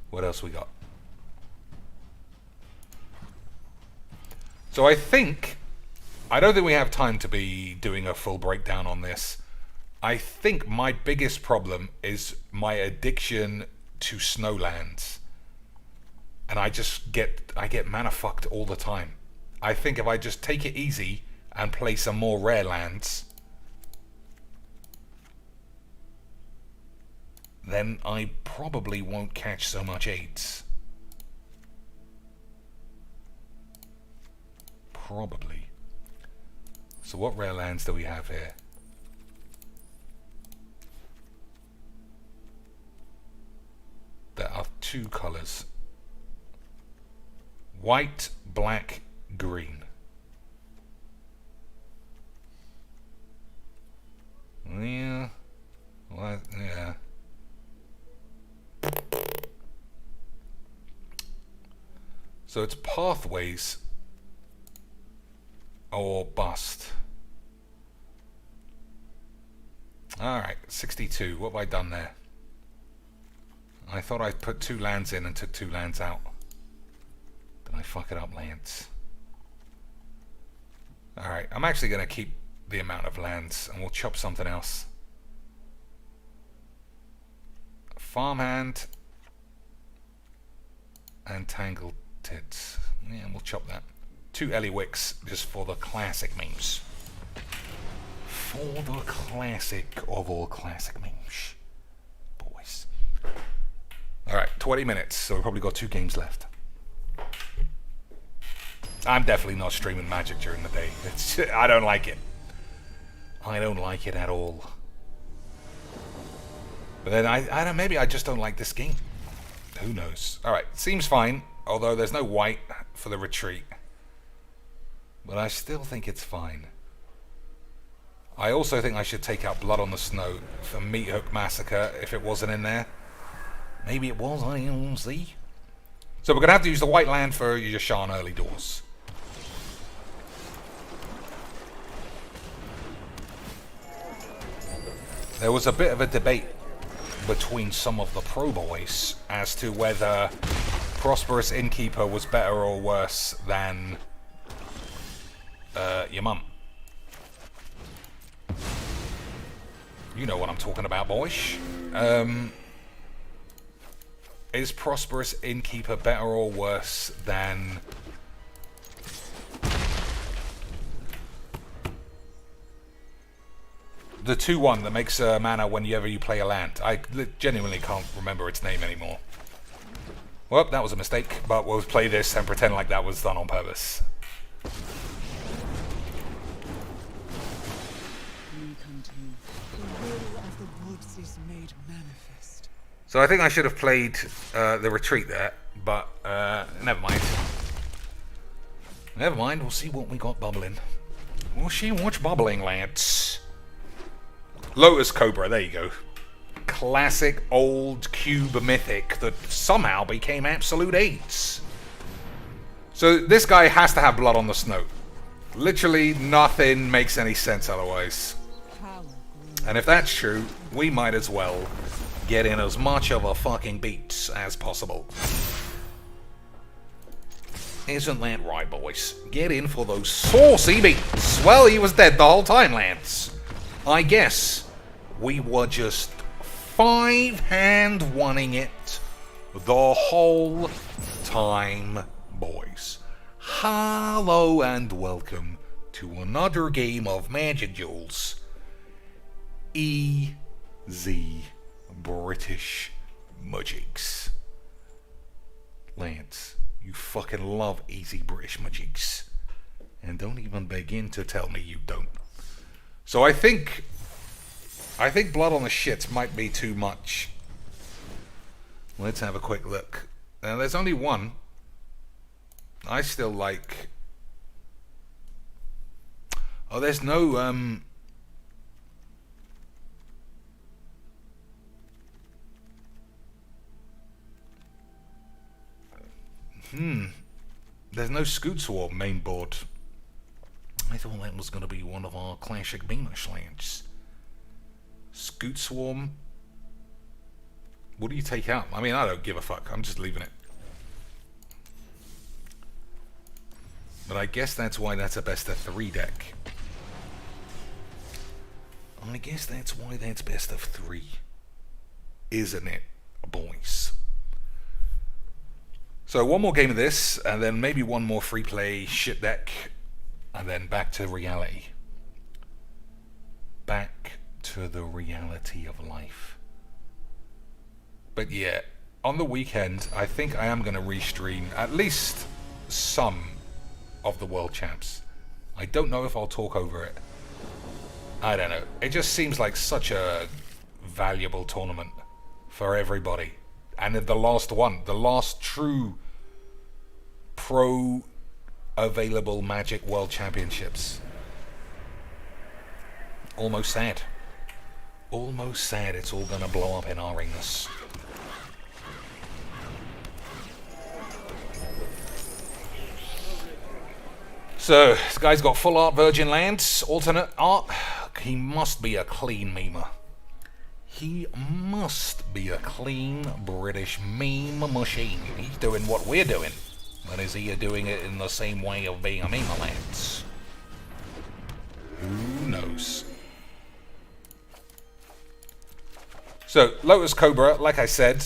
What else we got? So I don't think we have time to be doing a full breakdown on this. I think my biggest problem is my addiction to snowlands. And I get mana fucked all the time. I think if I just take it easy and play some more rare lands, then I probably won't catch so much AIDS. Probably. So what rare lands do we have here? There are 2 colors. White, black, green. Yeah. Well, yeah. So it's pathways or bust. Alright, 62. What have I done there? I thought I put 2 lands in and took 2 lands out. Did I fuck it up, lands? Alright, I'm actually going to keep the amount of lands and we'll chop something else. Farmhand and Tangled Tits. Yeah, we'll chop that. 2 Eliwicks just for the classic memes. For the classic of all classic memes. Boys. Alright, 20 minutes, so we've probably got 2 games left. I'm definitely not streaming Magic during the day. I don't like it. I don't like it at all. But then I don't, maybe I just don't like this game. Who knows? Alright, seems fine. Although there's no white for the retreat. But I still think it's fine. I also think I should take out Blood on the Snow for Meat Hook Massacre if it wasn't in there. Maybe it was, I don't see. So we're going to have to use the white land for Yasharn early doors. There was a bit of a debate between some of the pro boys as to whether Prosperous Innkeeper was better or worse than your mum. You know what I'm talking about, boys. Is Prosperous Innkeeper better or worse than the 2/1 that makes mana whenever you play a land? I genuinely can't remember its name anymore. Well, that was a mistake, but we'll play this and pretend like that was done on purpose. So I think I should have played the retreat there, but never mind. Never mind, we'll see what we got bubbling. We'll see what's bubbling, lads. Lotus Cobra, there you go. Classic old cube mythic that somehow became absolute 8s. So this guy has to have Blood on the Snow. Literally nothing makes any sense otherwise. And if that's true, we might as well get in as much of a fucking beat as possible. Isn't that right, boys? Get in for those saucy beats. Well, he was dead the whole time, lads. I guess we were just 5-hand-1ing it the whole time, boys. Hello and welcome to another game of Magic Duels. Easy British Magics. Lance, you fucking love easy British Magics. And don't even begin to tell me you don't. So I think Blood on the Shits might be too much. Let's have a quick look. Now there's only one. I still like... Oh, there's no there's no Scoot Swarm main board. I thought that was going to be one of our classic Beamish lands. Scoot Swarm. What do you take out? I mean, I don't give a fuck. I'm just leaving it. But I guess that's why that's a best of 3 deck. I guess that's why that's best of 3. Isn't it, boys? So one more game of this, and then maybe one more free play shit deck, and then back to reality. Back to the reality of life. But yeah, on the weekend, I think I am going to restream at least some of the World Champs. I don't know if I'll talk over it. I don't know. It just seems like such a valuable tournament for everybody. And the last one, the last true pro available Magic World Championships. Almost sad. Almost sad it's all gonna blow up in our arenas. So, this guy's got full art Virgin Lands, alternate art. He must be a clean memer. He must be a clean British meme machine. He's doing what we're doing. But is he doing it in the same way of being a memer, lads? Who knows? So, Lotus Cobra, like I said,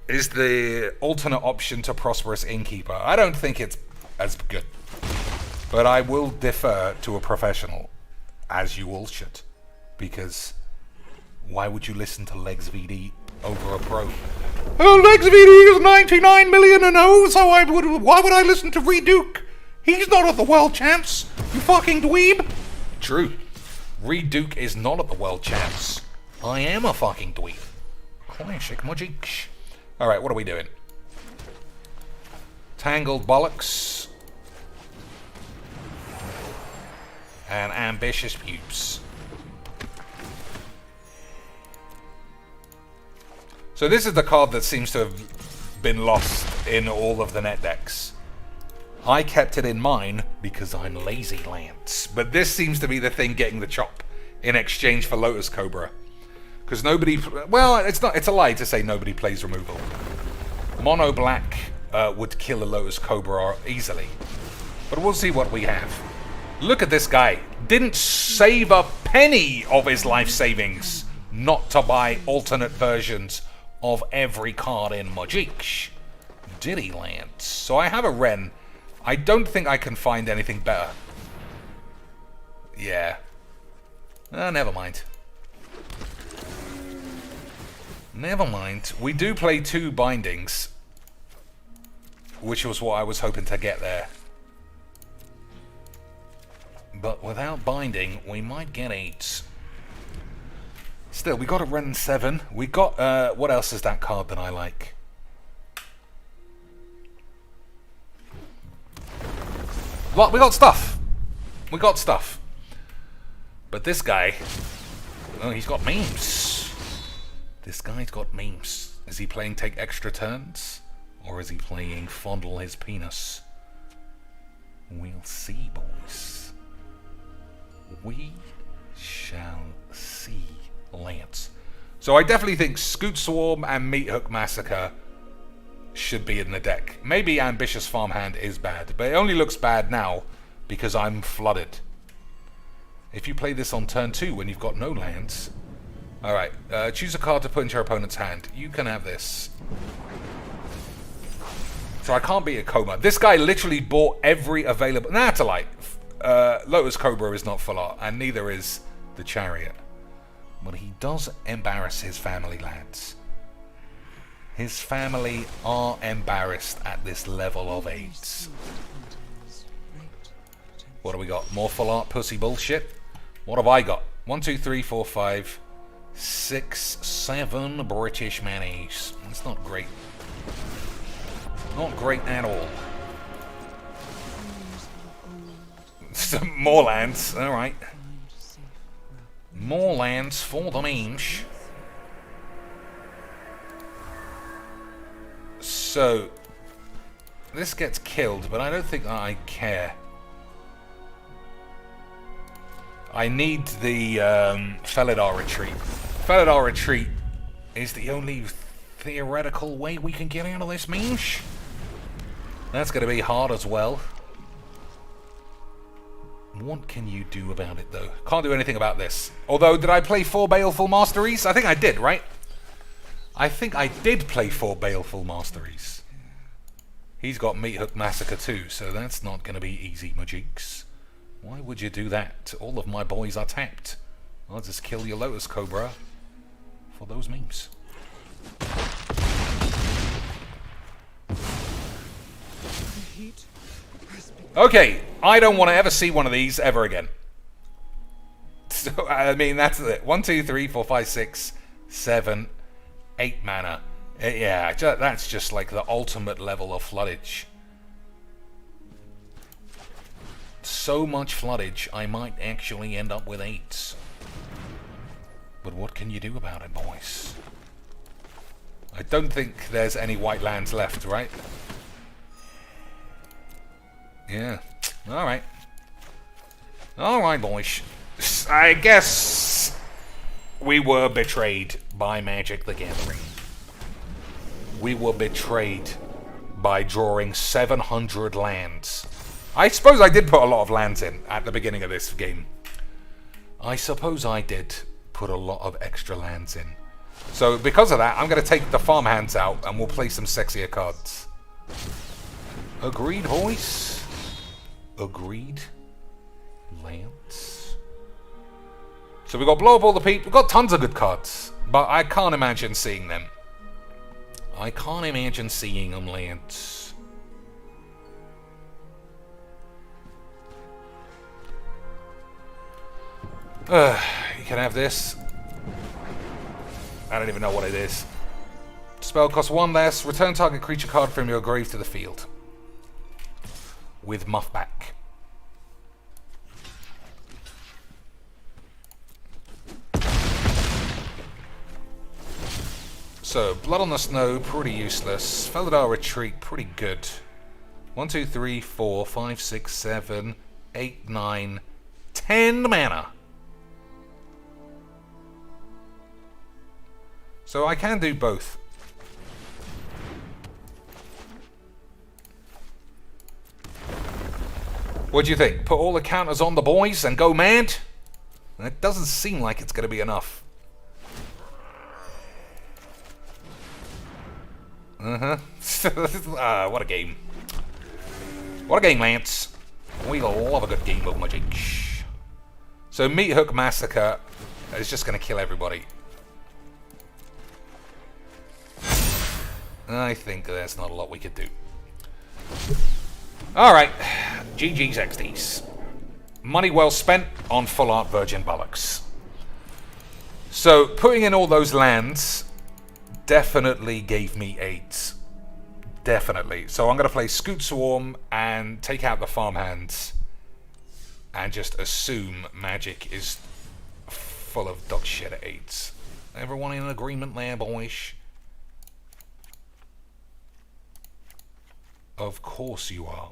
is the alternate option to Prosperous Innkeeper. I don't think it's as good. But I will defer to a professional, as you all should. Because why would you listen to Legs VD over a pro? Oh, Legs VD is 99 million and oh, so why would I listen to Reduke? He's not at the World Champs, you fucking dweeb. True. Reduke is not at the World Champs. I am a fucking dweeb. Classic magic. Alright, what are we doing? Tangled Bollocks. And Ambitious Pubes. So this is the card that seems to have been lost in all of the net decks. I kept it in mine because I'm lazy, Lance. But this seems to be the thing getting the chop in exchange for Lotus Cobra. Because nobody... Well, it's a lie to say nobody plays removal. Mono Black would kill a Lotus Cobra easily. But we'll see what we have. Look at this guy. Didn't save a penny of his life savings not to buy alternate versions of every card in Magic. Did he, Lance? So I have a Ren. I don't think I can find anything better. Yeah. Never mind. Never mind. We do play 2 bindings, which was what I was hoping to get there. But without binding, we might get 8. Still, we got a Ren 7. We got, what else is that card that I like? Well, we got stuff. We got stuff. But this guy, well, he's got memes. This guy's got memes. Is he playing Take Extra Turns? Or is he playing Fondle His Penis? We'll see, boys. We shall see, Lance. So I definitely think Scoot Swarm and Meat Hook Massacre should be in the deck. Maybe Ambitious Farmhand is bad, but it only looks bad now because I'm flooded. If you play this on turn 2 when you've got no lands... Alright, choose a card to put into your opponent's hand. You can have this. So I can't beat a Coma. This guy literally bought every available... Nah, it's a lie. Lotus Cobra is not full art, and neither is the Chariot. But he does embarrass his family, lads. His family are embarrassed at this level of AIDS. What do we got? More full art pussy bullshit? What have I got? 1, 2, 3, 4, 5, 6, 7 British manis. That's not great. Not great at all. Some more lands, alright. More lands for the memes. So, this gets killed, but I don't think I care. I need the Felidar Retreat. Felidar Retreat is the only theoretical way we can get out of this memes. That's going to be hard as well. What can you do about it, though? Can't do anything about this. Although, did I play 4 Baleful Masteries? I think I did, right? I think I did play 4 Baleful Masteries. He's got Meat Hook Massacre too, so that's not going to be easy, Majiks. Why would you do that? All of my boys are tapped. I'll just kill your Lotus Cobra for those memes. Okay, I don't want to ever see one of these ever again. So, I mean, that's it. 1, 2, 3, 4, 5, 6, 7, 8 mana. Yeah, that's just like the ultimate level of floodage. So much floodage, I might actually end up with 8s. But what can you do about it, boys? I don't think there's any white lands left, right? Yeah. Alright. Alright, boys. I guess we were betrayed by Magic the Gathering. We were betrayed by drawing 700 lands. I suppose I did put a lot of lands in at the beginning of this game. I suppose I did put a lot of extra lands in. So because of that, I'm going to take the farm hands out and we'll play some sexier cards. Agreed, boys? Agreed. Lance. So we've got Blow Up All the Peep. We've got tons of good cards. But I can't imagine seeing them. I can't imagine seeing them, Lance. You can have this. I don't even know what it is. Spell costs 1 less. Return target creature card from your grave to the field. With Muffback. So, Blood on the Snow, pretty useless. Felidar Retreat, pretty good. 1, 2, 3, 4, 5, 6, 7, 8, 9, 10 mana. So I can do both. What do you think? Put all the counters on the boys and go mad? That doesn't seem like it's going to be enough. What a game. What a game, Lance. We love a good game of Magic. So Meat Hook Massacre is just going to kill everybody. I think there's not a lot we could do. Alright. GG's XDs. Money well spent on full art Virgin Bullocks. So putting in all those lands definitely gave me 8. Definitely. So I'm going to play Scoot Swarm and take out the farmhands and just assume Magic is full of dog shit at 8s. Everyone in agreement there, boys? Of course you are.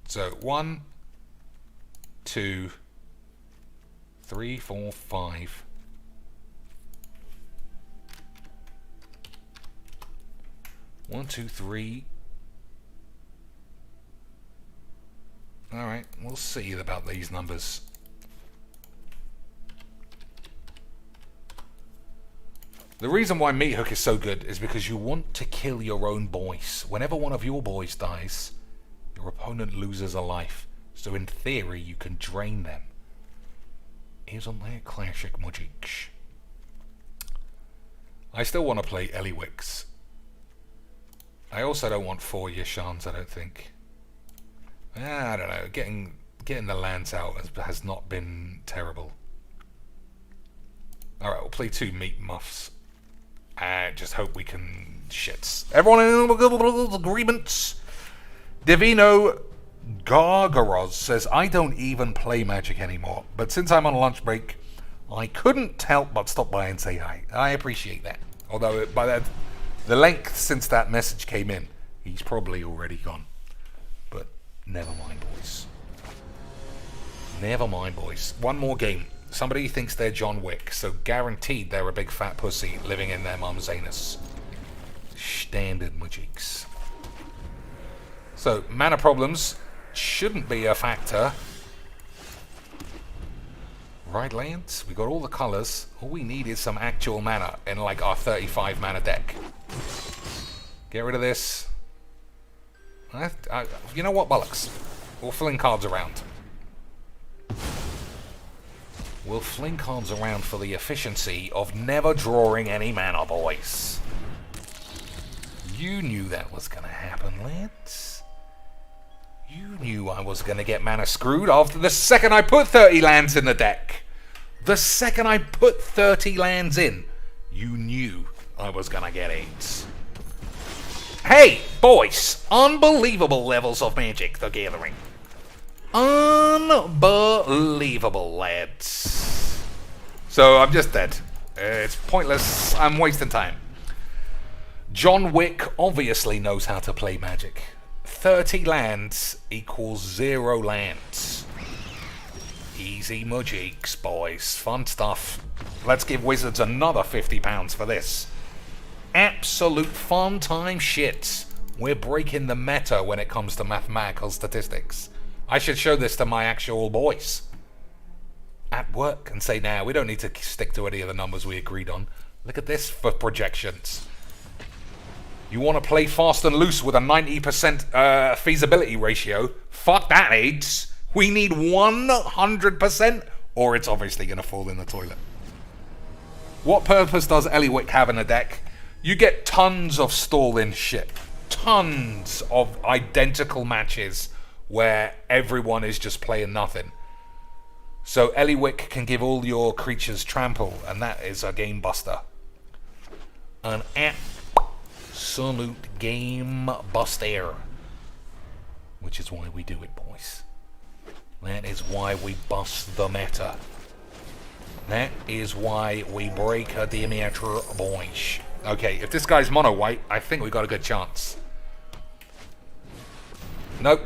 So 1, 2, 3, 4, 5. One, 2, 3. Alright, we'll see about these numbers. The reason why Meat Hook is so good is because you want to kill your own boys. Whenever one of your boys dies, your opponent loses a life. So in theory, you can drain them. Isn't that classic Magic? I still want to play Eliwix. I also don't want 4 Yashans, I don't think. I don't know. Getting the lands out has not been terrible. Alright, we'll play 2 Meat Muffs. And just hope we can... Shits. Everyone in agreements? Divino Gargaroz says, I don't even play Magic anymore. But since I'm on lunch break, I couldn't help but stop by and say hi. I appreciate that. Although, by the length since that message came in, he's probably already gone. But never mind, boys. Never mind, boys. One more game. Somebody thinks they're John Wick, so guaranteed they're a big fat pussy living in their mum's anus. Standard Magics. So, mana problems shouldn't be a factor. Right, Lance? We got all the colours. All we need is some actual mana in like our 35 mana deck. Get rid of this. You know what, bollocks? We'll fling cards around. We'll fling cards around for the efficiency of never drawing any mana, boys. You knew that was going to happen, Lance. You knew I was going to get mana screwed after the second I put 30 lands in the deck. The second I put 30 lands in, you knew I was going to get 8. Hey, boys, unbelievable levels of Magic the Gathering. Unbelievable, lads. So I'm just dead. It's pointless. I'm wasting time. John Wick obviously knows how to play Magic. 30 lands equals 0 lands. Easy majiks, boys. Fun stuff. Let's give Wizards another £50 for this. Absolute fun time shit. We're breaking the meta when it comes to mathematical statistics. I should show this to my actual boys at work and say, nah, we don't need to stick to any of the numbers we agreed on. Look at this for projections. You want to play fast and loose with a 90% feasibility ratio? Fuck that, AIDS. We need 100%, or it's obviously going to fall in the toilet. What purpose does Eliwick have in a deck? You get tons of stall-in shit. Tons of identical matches where everyone is just playing nothing. So Eliwick can give all your creatures trample, and that is a game buster. An absolute game buster. Which is why we do it, boys. That is why we bust the meta. That is why we break a diameter, boys. Okay, if this guy's mono white, I think we got a good chance. Nope.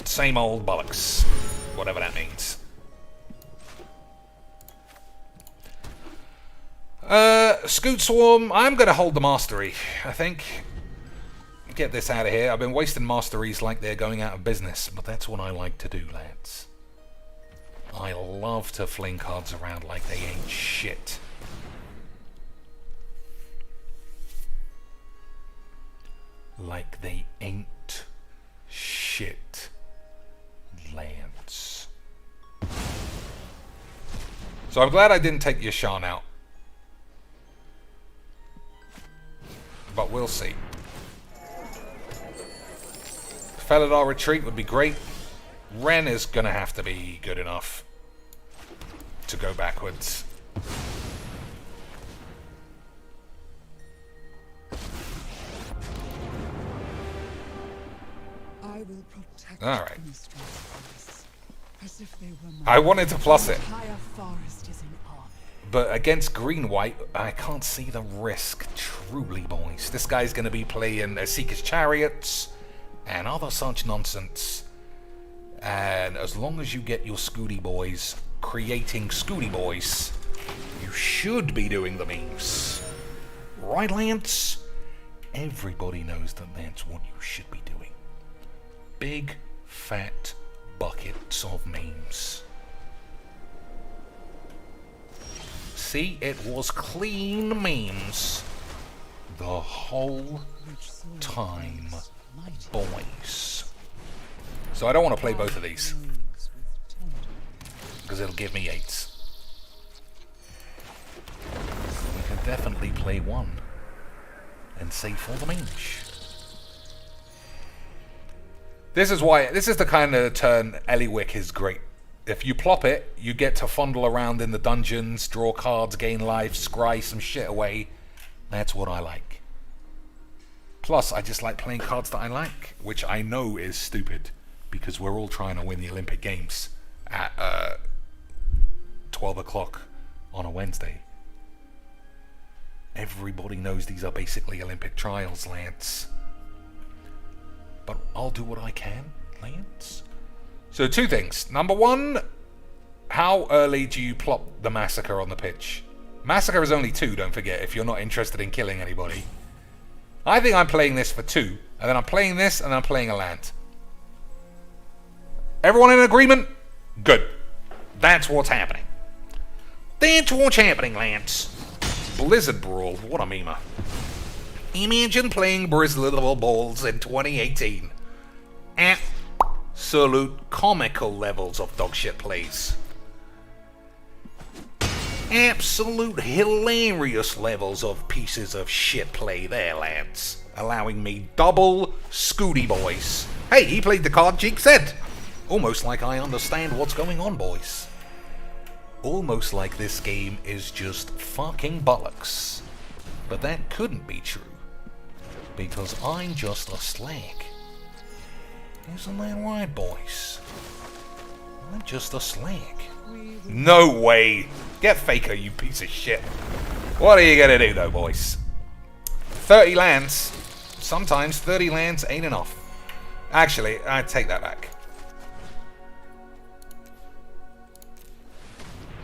Same old bollocks. Whatever that means. Scoot Swarm, I'm going to hold the mastery, I think. Get this out of here. I've been wasting masteries like they're going out of business, but that's what I like to do, lads. I love to fling cards around like they ain't shit. Like they ain't shit, Lance. So I'm glad I didn't take Yashan out. But we'll see. Felidar Retreat would be great. Ren is going to have to be good enough to go backwards. I will protect all right. as if they were I wanted to plus it. The entire forest is in awe. But against green-white, I can't see the risk, truly, boys. This guy's going to be playing Seeker's Chariots and other such nonsense. And as long as you get your Scooty Boys creating Scooty Boys, you should be doing the memes. Right, Lance? Everybody knows that that's what you should be doing. Big, fat buckets of memes. See, it was clean memes the whole time, boys. So I don't want to play both of these, because it'll give me 8s. We can definitely play one and save for the memes. This is the kind of turn Eliwick is great. If you plop it, you get to fondle around in the dungeons, draw cards, gain life, scry some shit away. That's what I like. Plus, I just like playing cards that I like, which I know is stupid, because we're all trying to win the Olympic Games at 12 o'clock on a Wednesday. Everybody knows these are basically Olympic trials, Lance. But I'll do what I can, Lance. So 2 things. Number 1, how early do you plop the Massacre on the pitch? Massacre is only 2, don't forget, if you're not interested in killing anybody. I think I'm playing this for 2, and then I'm playing this, and then I'm playing a land. Everyone in agreement? Good. That's what's happening. That's what's happening, Lance. Blizzard Brawl, what a memer. Imagine playing Blizzard Balls in 2018. Absolute comical levels of dogshit plays. Absolute hilarious levels of pieces of shit play there, lads. Allowing me double Scooty Boys. Hey, he played the card Jeek said. Almost like I understand what's going on, boys. Almost like this game is just fucking bollocks. But that couldn't be true. Because I'm just a slag. Isn't that right, boys? I'm just a slag. No way! Get Faker, you piece of shit. What are you gonna do, though, boys? 30 lands. Sometimes 30 lands ain't enough. Actually, I take that back.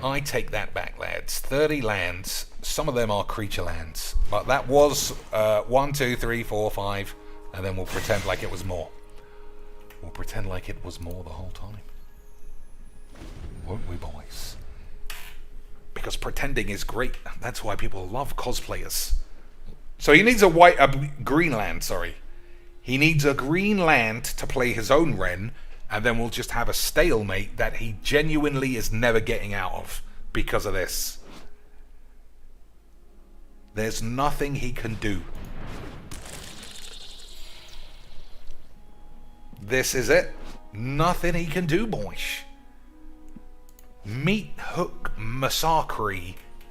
I take that back, lads. 30 lands. Some of them are creature lands. But that was 1, 2, 3, 4, 5. And then we'll pretend like it was more. We'll pretend like it was more the whole time. Won't we, boys? Because pretending is great. That's why people love cosplayers. So he needs a green land, sorry. He needs a green land to play his own Ren, and then we'll just have a stalemate that he genuinely is never getting out of because of this. There's nothing he can do. This is it. Nothing he can do, boys. Meat Hook Massacre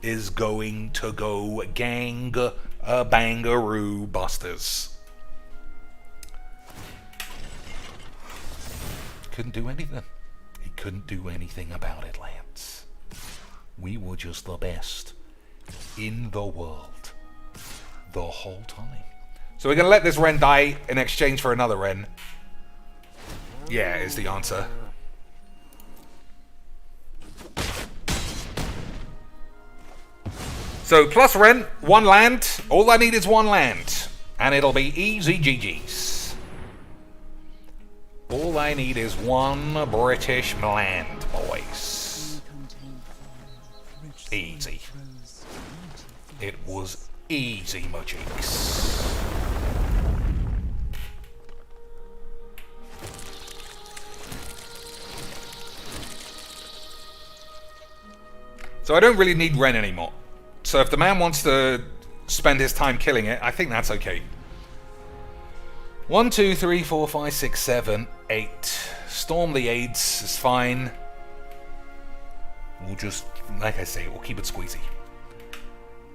is going to go bangaroo busters. Couldn't do anything. He couldn't do anything about it, Lance. We were just the best in the world the whole time. So we're going to let this Ren die in exchange for another Ren. Yeah, is the answer. So plus Ren, one land. All I need is one land. And it'll be easy GG's. All I need is one British land, boys. Easy. It was easy, my cheeks. So I don't really need Ren anymore. So if the man wants to spend his time killing it, I think that's okay. 1, 2, 3, 4, 5, 6, 7, 8. Storm the Aids is fine. We'll just, like I say, we'll keep it squeezy.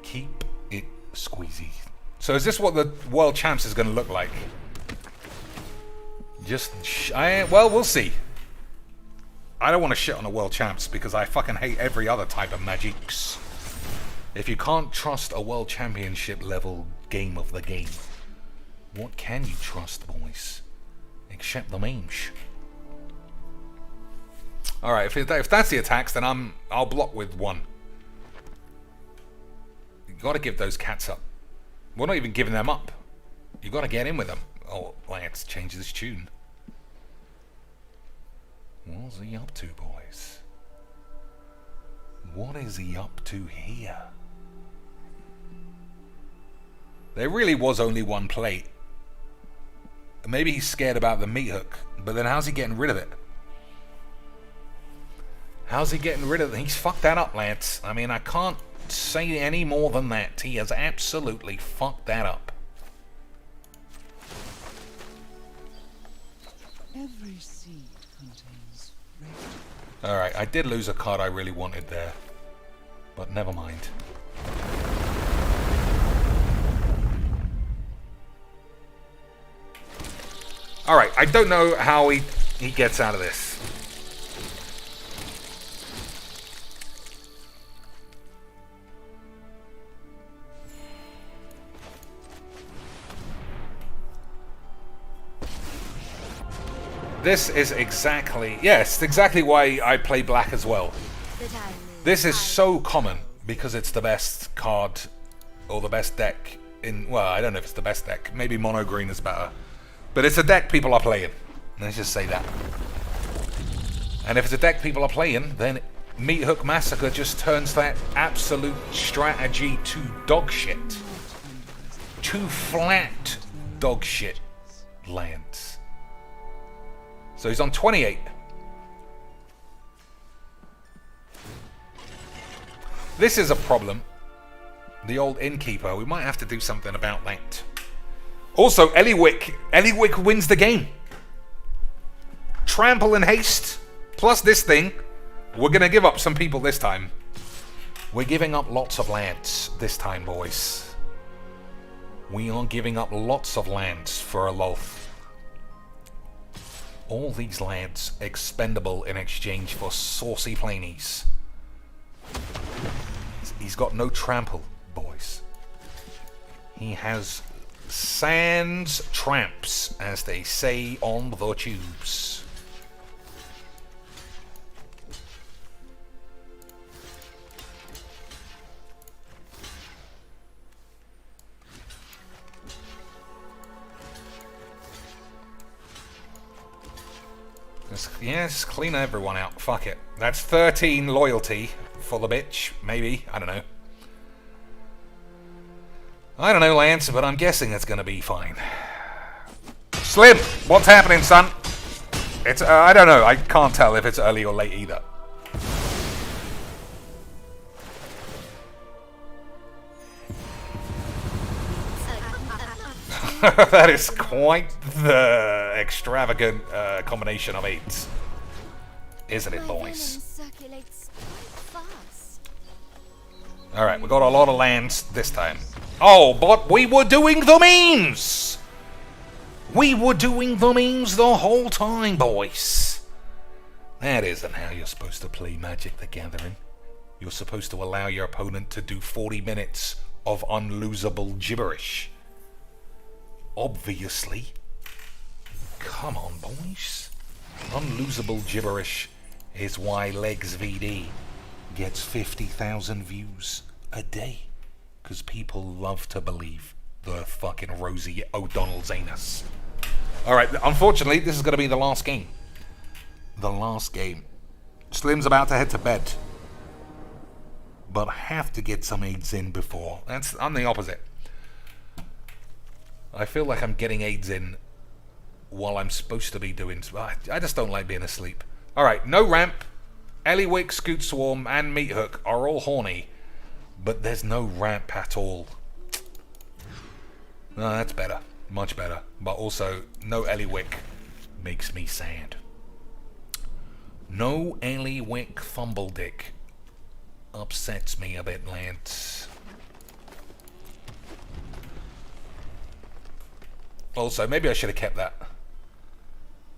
Keep it squeezy. So is this what the World Champs is going to look like? Well, we'll see. I don't want to shit on the World Champs because I fucking hate every other type of magics. If you can't trust a World Championship level game of the game, what can you trust, boys? Except the memes. Alright, if that's the attacks, then I'll block with 1. You gotta give those cats up. We're not even giving them up. You gotta get in with them. Oh, let's change this tune. What's he up to, boys? What is he up to here? There really was only one plate. Maybe he's scared about the meat hook, but then how's he getting rid of it? How's he getting rid of it? He's fucked that up, Lance. I mean, I can't say any more than that. He has absolutely fucked that up. Every seed contains red. Alright, I did lose a card I really wanted there. But never mind. Alright, I don't know how he gets out of this. This is exactly... Yes, exactly why I play black as well. This is so common because it's the best card or the best deck in... Well, I don't know if it's the best deck. Maybe mono green is better. But it's a deck people are playing. Let's just say that. And if it's a deck people are playing, then Meat Hook Massacre just turns that absolute strategy to dog shit. To flat dog shit lands. So he's on 28. This is a problem. The old innkeeper. We might have to do something about that. Also, Eliwick wins the game. Trample and haste, plus this thing. We're going to give up some people this time. We're giving up lots of lands this time, boys. We are giving up lots of lands for a lull. All these lands expendable in exchange for saucy planies. He's got no trample, boys. He has Sans tramps, as they say on the tubes. Just clean everyone out. Fuck it. That's 13 loyalty for the bitch. Maybe. I don't know. I don't know, Lance, but I'm guessing it's gonna be fine. Slim, what's happening, son? It's, I don't know. I can't tell if it's early or late either. That is quite the extravagant combination of eights. Isn't it, boys? Alright, we got a lot of lands this time. Oh, but we were doing the memes! We were doing the memes the whole time, boys. That isn't how you're supposed to play Magic the Gathering. You're supposed to allow your opponent to do 40 minutes of unlosable gibberish. Obviously. Come on, boys. Unlosable gibberish is why Legs VD gets 50,000 views a day. Because people love to believe the fucking Rosie O'Donnell's anus. Alright, unfortunately, this is going to be the last game. The last game. Slim's about to head to bed. But I have to get some aids in before. I'm the opposite. I feel like I'm getting aids in while I'm supposed to be doing... I just don't like being asleep. Alright, no ramp. Eliwick, Scoot Swarm, and Meat Hook are all horny. But there's no ramp at all. No, that's better. Much better. But also, no Eliwick makes me sad. No Eliwick Thumbledick upsets me a bit, lads. Also, maybe I should have kept that.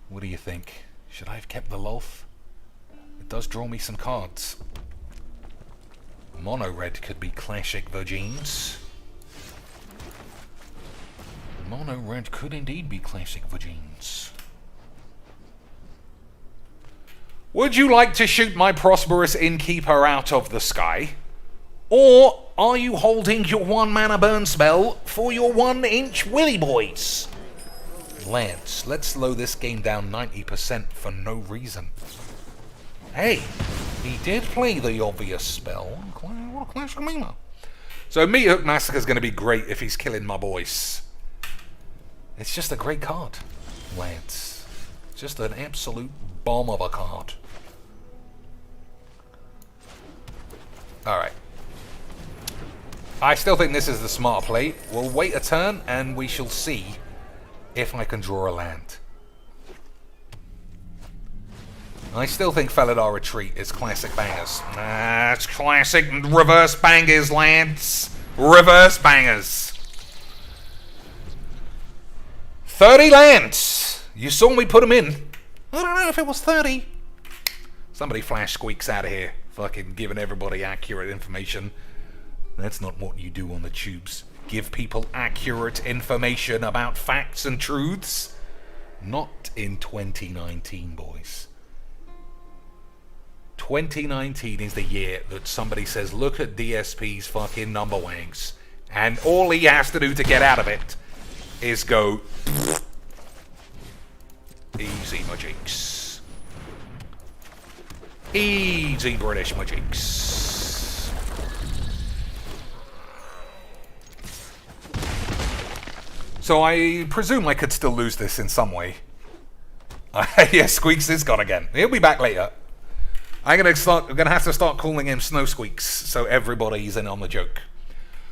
What do you think? Should I have kept the Lolth? It does draw me some cards. Mono red could be classic Virgins. Mono red could indeed be classic Virgins. Would you like to shoot my prosperous innkeeper out of the sky? Or are you holding your 1-mana burn spell for your 1-inch Willy Boys? Lads, let's slow this game down 90% for no reason. Hey, he did play the obvious spell. What a classic meme. So Meat Hook Massacre is going to be great if he's killing my boys. It's just a great card, lads. Just an absolute bomb of a card. Alright. I still think this is the smart play. We'll wait a turn and we shall see if I can draw a land. I still think Felidar Retreat is classic bangers. It's classic reverse bangers, lads. Reverse bangers. 30 lands. You saw me put them in. I don't know if it was 30. Somebody flash squeaks out of here. Fucking giving everybody accurate information. That's not what you do on the tubes. Give people accurate information about facts and truths. Not in 2019, boys. 2019 is the year that somebody says, look at DSP's fucking number wanks, and all he has to do to get out of it is go, easy majiks. Easy British majiks. So I presume I could still lose this in some way. Yeah, Squeaks is gone again. He'll be back later. I'm gonna have to start calling him Snow Squeaks so everybody's in on the joke.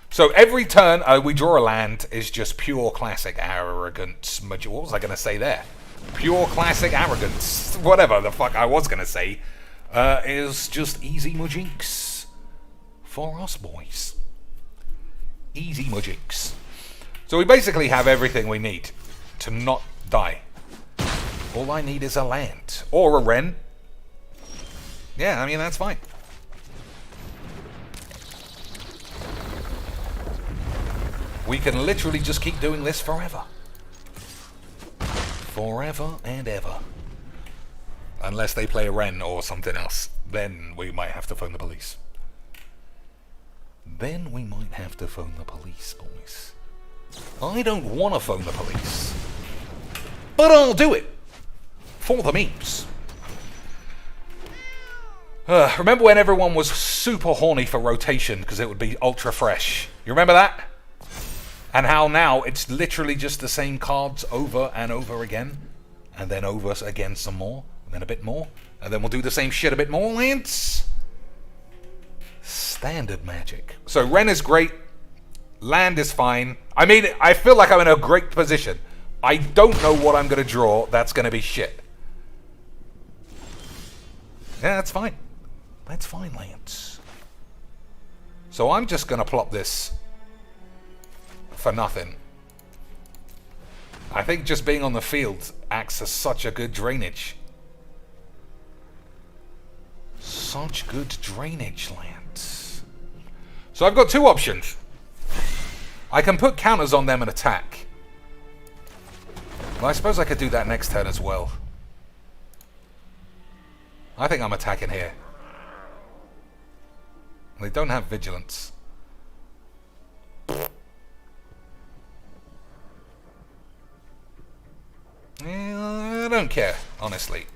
So every turn we draw a land is just pure classic arrogance. What was I gonna say there? Pure classic arrogance. Whatever the fuck I was gonna say is just easy mujinks for us boys. Easy mujinks. So we basically have everything we need to not die. All I need is a land or a Wren. Yeah, I mean, that's fine. We can literally just keep doing this forever. Forever and ever. Unless they play a Ren or something else. Then we might have to phone the police. Then we might have to phone the police, boys. I don't want to phone the police. But I'll do it. For the memes. Remember when everyone was super horny for rotation because it would be ultra fresh? You remember that? And how now it's literally just the same cards over and over again. And then over again some more. And then a bit more. And then we'll do the same shit a bit more, Lance. Standard Magic. So Ren is great. Land is fine. I mean, I feel like I'm in a great position. I don't know what I'm going to draw. That's going to be shit. Yeah, that's fine. That's fine, Lance. So I'm just going to plop this for nothing. I think just being on the field acts as such a good drainage. Such good drainage, Lance. So I've got two options. I can put counters on them and attack. Well, I suppose I could do that next turn as well. I think I'm attacking here. They don't have vigilance. I don't care, honestly.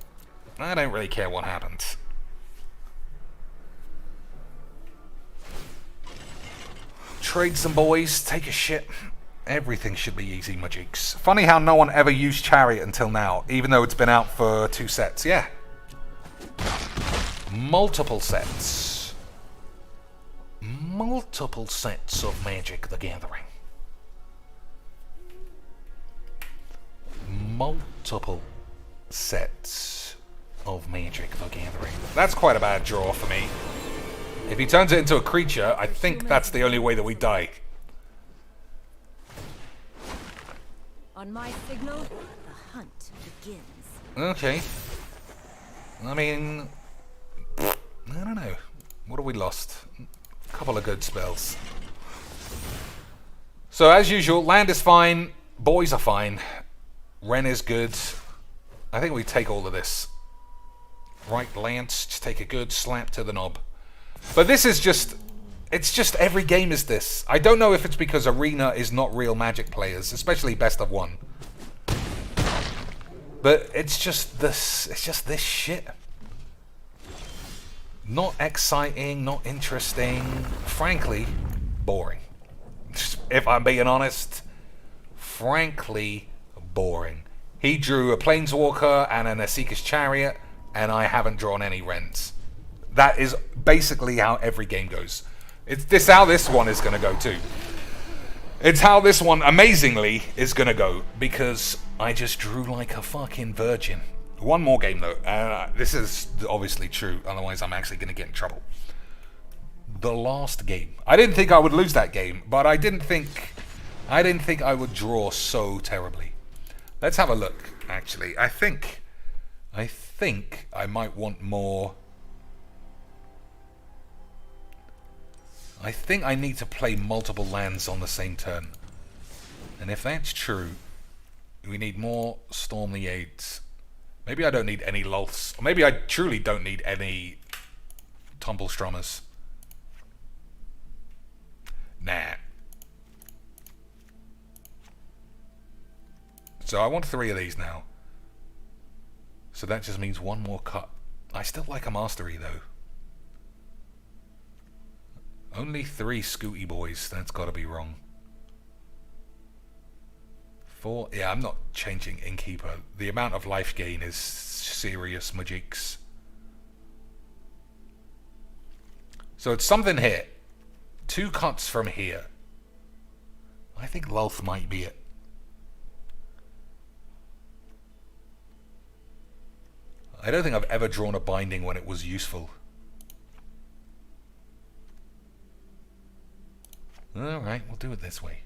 I don't really care what happens. Trade some boys, take a shit. Everything should be easy, Majix. Funny how no one ever used Chariot until now, even though it's been out for 2 sets. Yeah. Multiple sets. Multiple sets of Magic the Gathering. Multiple sets of Magic the Gathering. That's quite a bad draw for me. If he turns it into a creature, I think that's the only way that we die. On my signal, the hunt begins. Okay. I mean, I don't know. What have we lost? A couple of good spells. So as usual, land is fine, boys are fine, Ren is good. I think we take all of this. Right, Lance, just take a good slap to the knob. But this is just, it's just every game is this. I don't know if it's because Arena is not real Magic players, especially best of one. But it's just this shit. Not exciting, not interesting, frankly, boring. If I'm being honest, frankly, boring. He drew a Planeswalker and an Asika's Chariot, and I haven't drawn any Rens. That is basically how every game goes. It's how this one is going to go too. It's how this one, amazingly, is going to go, because I just drew like a fucking virgin. One more game though. This is obviously true, otherwise I'm actually going to get in trouble. The last game. I didn't think I would lose that game, but I didn't think I would draw so terribly. Let's have a look, actually. I think I might want more. I think I need to play multiple lands on the same turn. And if that's true, we need more Storm the Aids. Maybe I don't need any Lulths. Or maybe I truly don't need any Tumblestrommers. Nah. So I want 3 of these now. So that just means 1 more cut. I still like a Mastery though. Only 3 Scooty boys. That's got to be wrong. 4. Yeah, I'm not changing Innkeeper. The amount of life gain is serious, Majix. So it's something here. 2 cuts from here. I think Lulth might be it. I don't think I've ever drawn a binding when it was useful. Alright, we'll do it this way.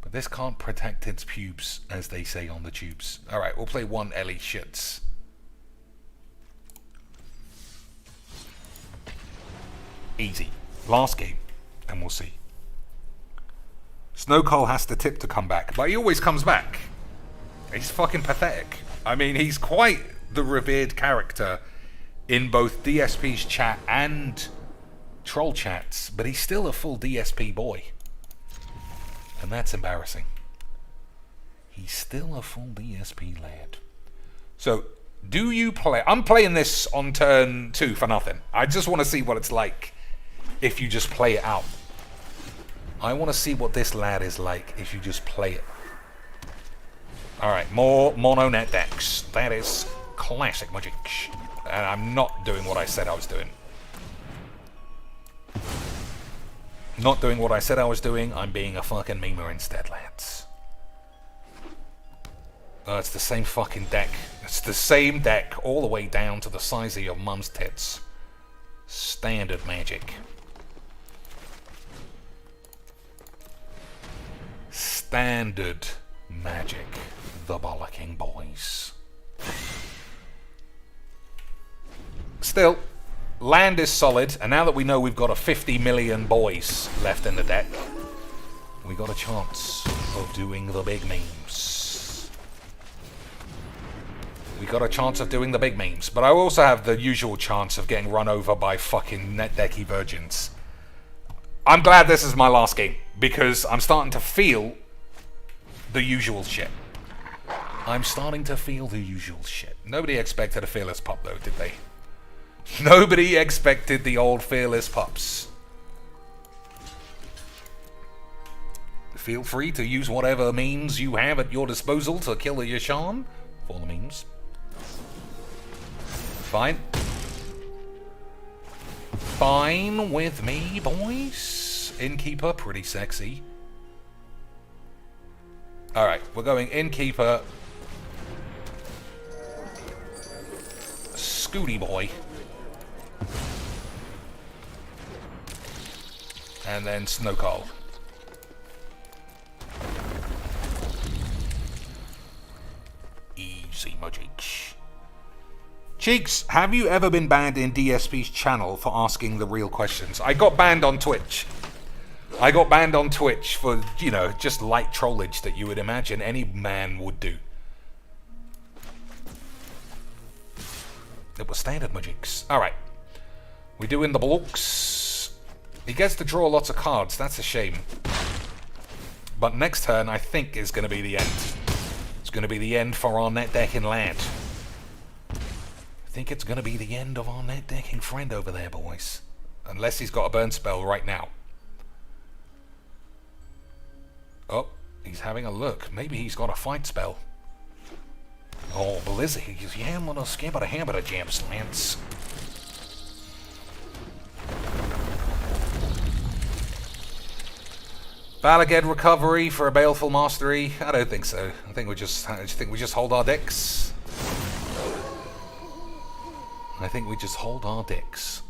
But this can't protect its pubes, as they say on the tubes. Alright, we'll play 1 Ellie shits. Easy. Last game, and we'll see. Snowcall has to tip to come back, but he always comes back. He's fucking pathetic. I mean, he's quite the revered character in both DSP's chat and troll chats, but he's still a full DSP boy. And that's embarrassing. He's still a full DSP lad. So, do you play... I'm playing this on turn 2 for nothing. I just want to see what it's like if you just play it out. I want to see what this lad is like if you just play it. Alright, more mono net decks. That is classic magic. And I'm not doing what I said I was doing. Not doing what I said I was doing. I'm being a fucking memer instead, lads. It's the same fucking deck. It's the same deck all the way down to the size of your mum's tits. Standard magic. Standard magic. The bollocking boys. Still, land is solid, and now that we know we've got a 50 million boys left in the deck, we got a chance of doing the big memes. We got a chance of doing the big memes, but I also have the usual chance of getting run over by fucking net decky virgins. I'm glad this is my last game, because I'm starting to feel the usual shit. I'm starting to feel the usual shit. Nobody expected a fearless pup though, did they? Nobody expected the old fearless pups. Feel free to use whatever means you have at your disposal to kill the Yashan for the memes. Fine. Fine with me, boys. Innkeeper, pretty sexy. Alright, we're going Innkeeper. Scooty boy. And then Snowcall. Easy magic. Cheeks, have you ever been banned in DSP's channel for asking the real questions? I got banned on Twitch. I got banned on Twitch for, you know, just light trollage that you would imagine any man would do. It was standard magics. Alright. We're doing the blocks. He gets to draw lots of cards. That's a shame. But next turn, I think, is going to be the end. It's going to be the end for our net decking lad. I think it's going to be the end of our net decking friend over there, boys. Unless he's got a burn spell right now. Oh, he's having a look. Maybe he's got a fight spell. Oh, Blizzy, he's yammering a skip of a hammer of jam slants. Balaged recovery for a baleful mastery? I don't think so. I think we just hold our dicks. I think we just hold our dicks.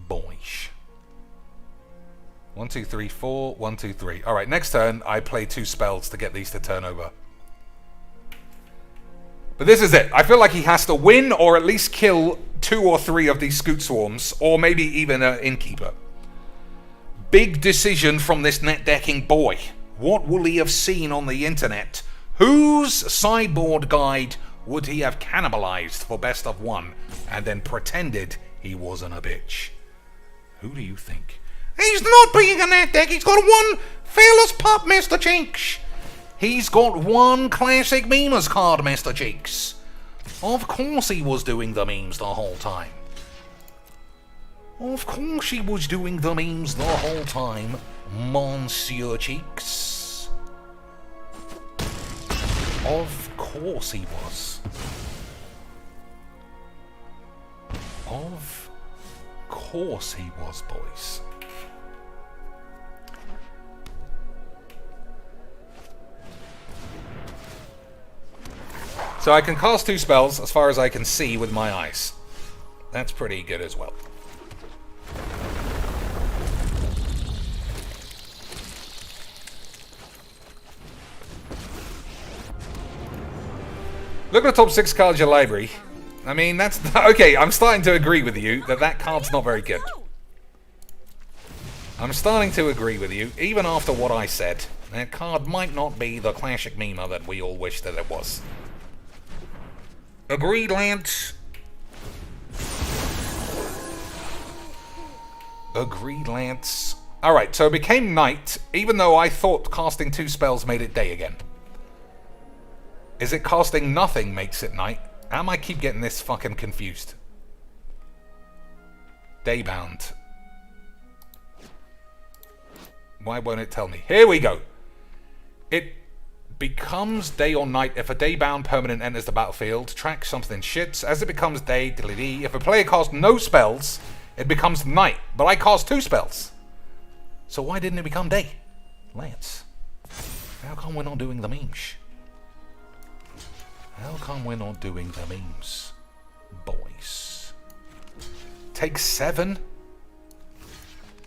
Boish. 1, 2, 3, 4. 1, 2, 3. Alright, next turn, I play 2 spells to get these to turn over. But this is it. I feel like he has to win or at least kill 2 or 3 of these Scoot Swarms, or maybe even an Innkeeper. Big decision from this net decking boy. What will he have seen on the internet? Whose sideboard guide would he have cannibalized for best of 1 and then pretended he wasn't a bitch? Who do you think? He's not being a net deck. He's got 1 fearless pup, Mr. Cheeks. He's got 1 classic memers card, Mr. Cheeks. Of course he was doing the memes the whole time. Of course he was doing the memes the whole time, Monsieur Cheeks. Of course he was. Of course he was, boys. So I can cast 2 spells as far as I can see with my eyes. That's pretty good as well. Look at the top 6 cards of your library. I mean, that's... Okay, I'm starting to agree with you that card's not very good. I'm starting to agree with you, even after what I said. That card might not be the classic Mima that we all wish that it was. Agreed, Lance. Agreed, Lance. Alright, so it became night, even though I thought casting 2 spells made it day again. Is it casting nothing makes it night? How am I keep getting this fucking confused? Daybound. Why won't it tell me? Here we go. It becomes day or night if a daybound permanent enters the battlefield. Track something shits. As it becomes day, diddly-dee. If a player casts no spells, it becomes night. But I cast 2 spells. So why didn't it become day? Lance. How come we're not doing the memes? How come we're not doing the memes? Boys. Take 7?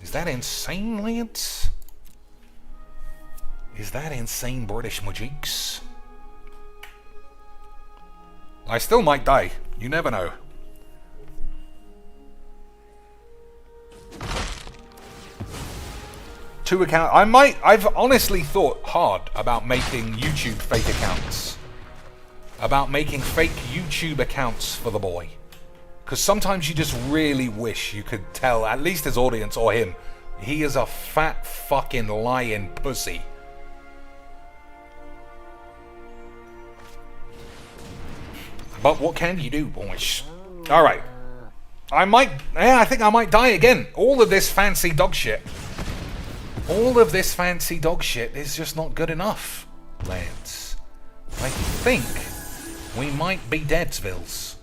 Is that insane, Lance? Is that insane, British Majiks? I still might die. You never know. I've honestly thought hard about making YouTube fake accounts. About making fake YouTube accounts for the boy. Because sometimes you just really wish you could tell, at least his audience or him, he is a fat fucking lying pussy. But what can you do, boys? Alright. I think I might die again. All of this fancy dog shit. All of this fancy dog shit is just not good enough, lads. I think we might be Deadsvilles.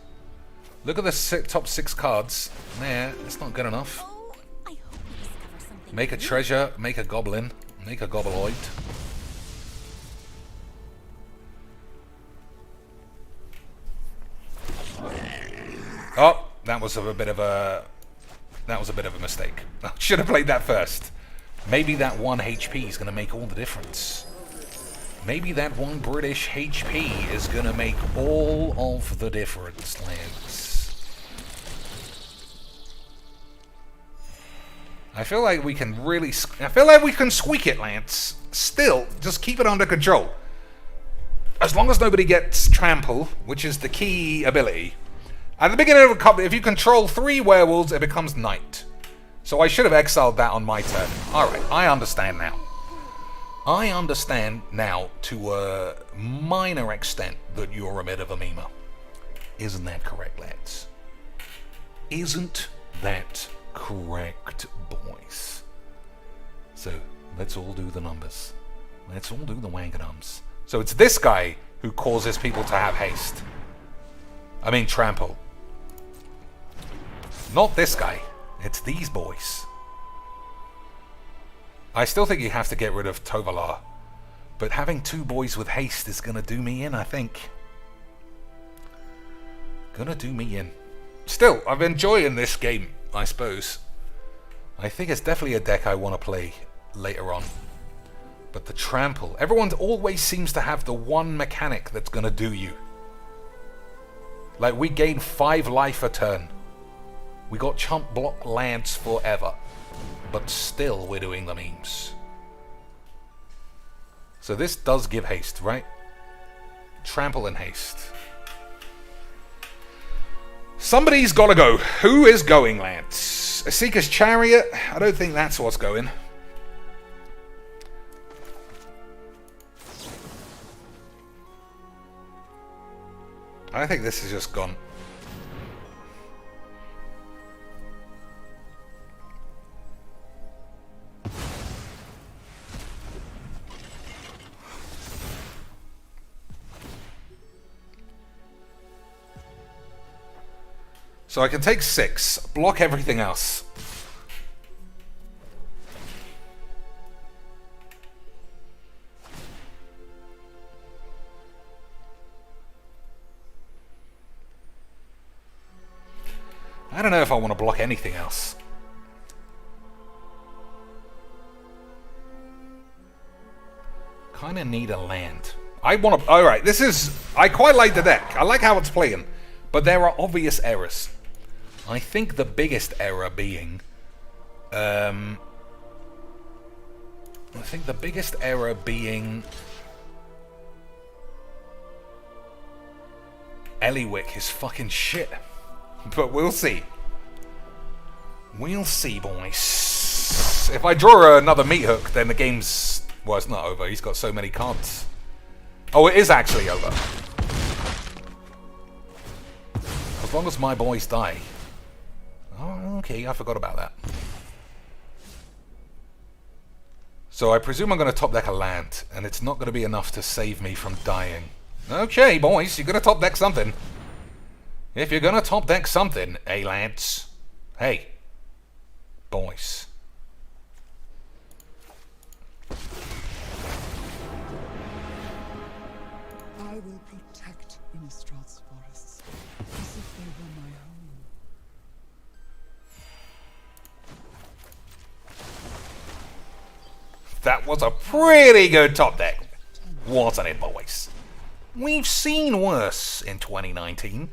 Look at the top 6 cards. There, it's not good enough. Oh, I hope we discover something. Make a treasure, make a goblin, make a gobbleoid. Oh, that was a bit of a mistake. I should have played that first. Maybe that 1 HP is going to make all the difference. Maybe that 1 British HP is going to make all of the difference, lads. I feel like we can squeak it, Lance. Still, just keep it under control. As long as nobody gets trample, which is the key ability. At the beginning of a cup, if you control 3 werewolves, it becomes night. So I should have exiled that on my turn. Alright, I understand now. I understand now to a minor extent that you're a bit of a Mima. Isn't that correct, lads? Isn't that correct, boys? So, let's all do the numbers. Let's all do the wangadums. So it's this guy who causes people to have haste. I mean trample. Not this guy. It's these boys. I still think you have to get rid of Tovalar. But having 2 boys with haste is going to do me in, I think. Gonna do me in. Still, I'm enjoying this game, I suppose. I think it's definitely a deck I want to play later on. But the trample. Everyone always seems to have the one mechanic that's going to do you. Like, we gain 5 life a turn. We got chump block lands forever. But still, we're doing the memes. So this does give haste, right? Trample and haste. Somebody's got to go. Who is going, Lance? A Seeker's Chariot? I don't think that's what's going. I think this is just gone. So I can take 6, block everything else. I don't know if I want to block anything else. Kind of need a land. I want to... Alright, this is... I quite like the deck. I like how it's playing. But there are obvious errors. I think the biggest error being... I think the biggest error being Eliwick is fucking shit. But we'll see. We'll see, boys. If I draw another meat hook, then the game's... Well, it's not over. He's got so many cards. Oh, it is actually over. As long as my boys die. Oh, okay. I forgot about that. So I presume I'm going to top deck a land, and it's not going to be enough to save me from dying. Okay, boys. You're going to top deck something. If you're going to top deck something, hey, lads. Hey. Boys. I will protect Innistrad's forests as if they were my home. That was a pretty good top deck, wasn't it, boys? We've seen worse in 2019.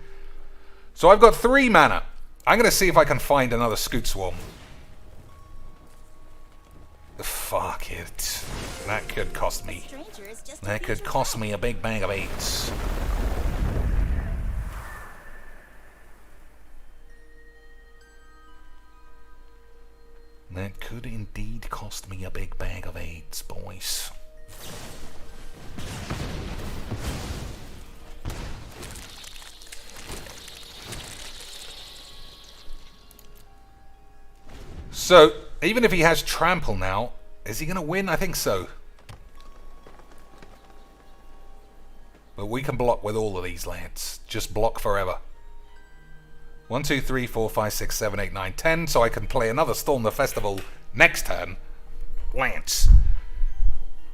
So I've got 3 mana. I'm going to see if I can find another Scoot Swarm. Fuck it. That could cost me. Stranger is just a That could future cost self. me a big bag of 8s. That could indeed cost me a big bag of 8s, boys. So, even if he has Trample now, is he going to win? I think so. But we can block with all of these lands. Just block forever. 1, 2, 3, 4, 5, 6, 7, 8, 9, 10. So I can play another Storm the Festival next turn. Lance.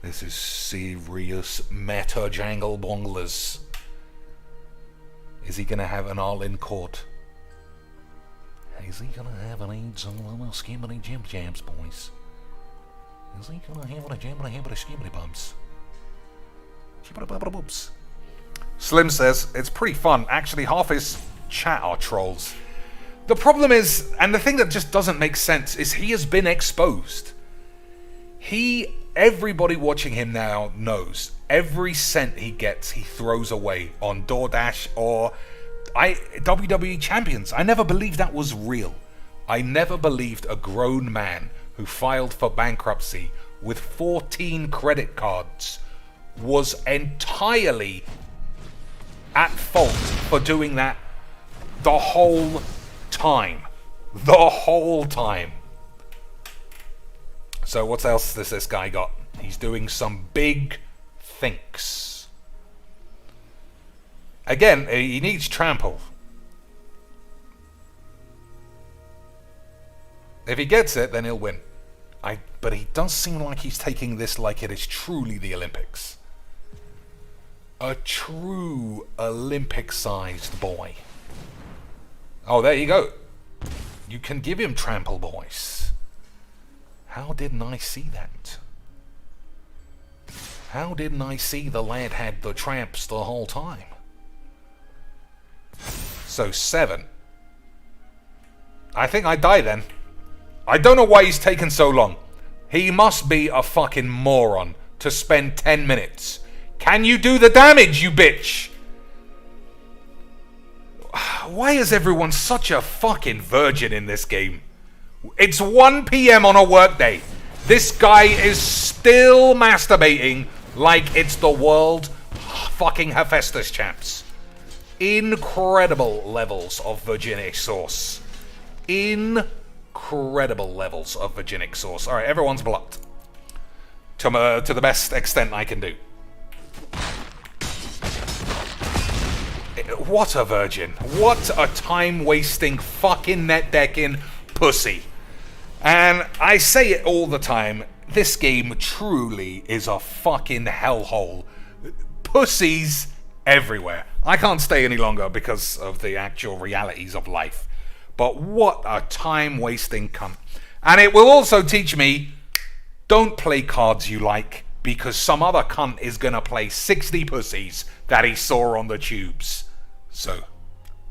This is serious meta jangle bonglers. Is he going to have an all-in court? Is he going to have an AIDS on a skimmity jim jams, boys? Is he going to have a jam and a habit of skimmity bumps? Boops. Slim says, it's pretty fun. Actually, half his chat are trolls. The problem is, and the thing that just doesn't make sense, is he has been exposed. Everybody watching him now knows every cent he gets, he throws away on DoorDash or WWE Champions. I never believed that was real. I never believed a grown man who filed for bankruptcy with 14 credit cards was entirely at fault for doing that the whole time. The whole time. So what else does this guy got? He's doing some big thinks. Again, he needs Trample. If he gets it, then he'll win. But he does seem like he's taking this like it is truly the Olympics. A true Olympic-sized boy. Oh, there you go. You can give him Trample, boys. How didn't I see that? How didn't I see the lad had the tramps the whole time? So 7. I think I die then. I don't know why he's taken so long. He must be a fucking moron to spend 10 minutes. Can you do the damage, you bitch? Why is everyone such a fucking virgin in this game? It's 1 PM on a workday. This guy is still masturbating like it's the world fucking Hephaestus champs. Incredible levels of virginic sauce. Incredible levels of virginic sauce. Alright, everyone's blocked. To the best extent I can do. What a virgin. What a time-wasting fucking net-decking pussy. And I say it all the time, this game truly is a fucking hellhole. Pussies everywhere. I can't stay any longer because of the actual realities of life. But what a time-wasting cunt. And it will also teach me, don't play cards you like, because some other cunt is gonna play 60 pussies that he saw on the tubes. So,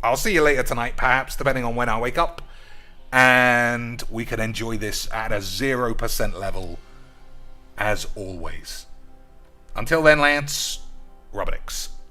I'll see you later tonight, perhaps, depending on when I wake up. And we can enjoy this at a 0% level as always. Until then, Lance, Robotix.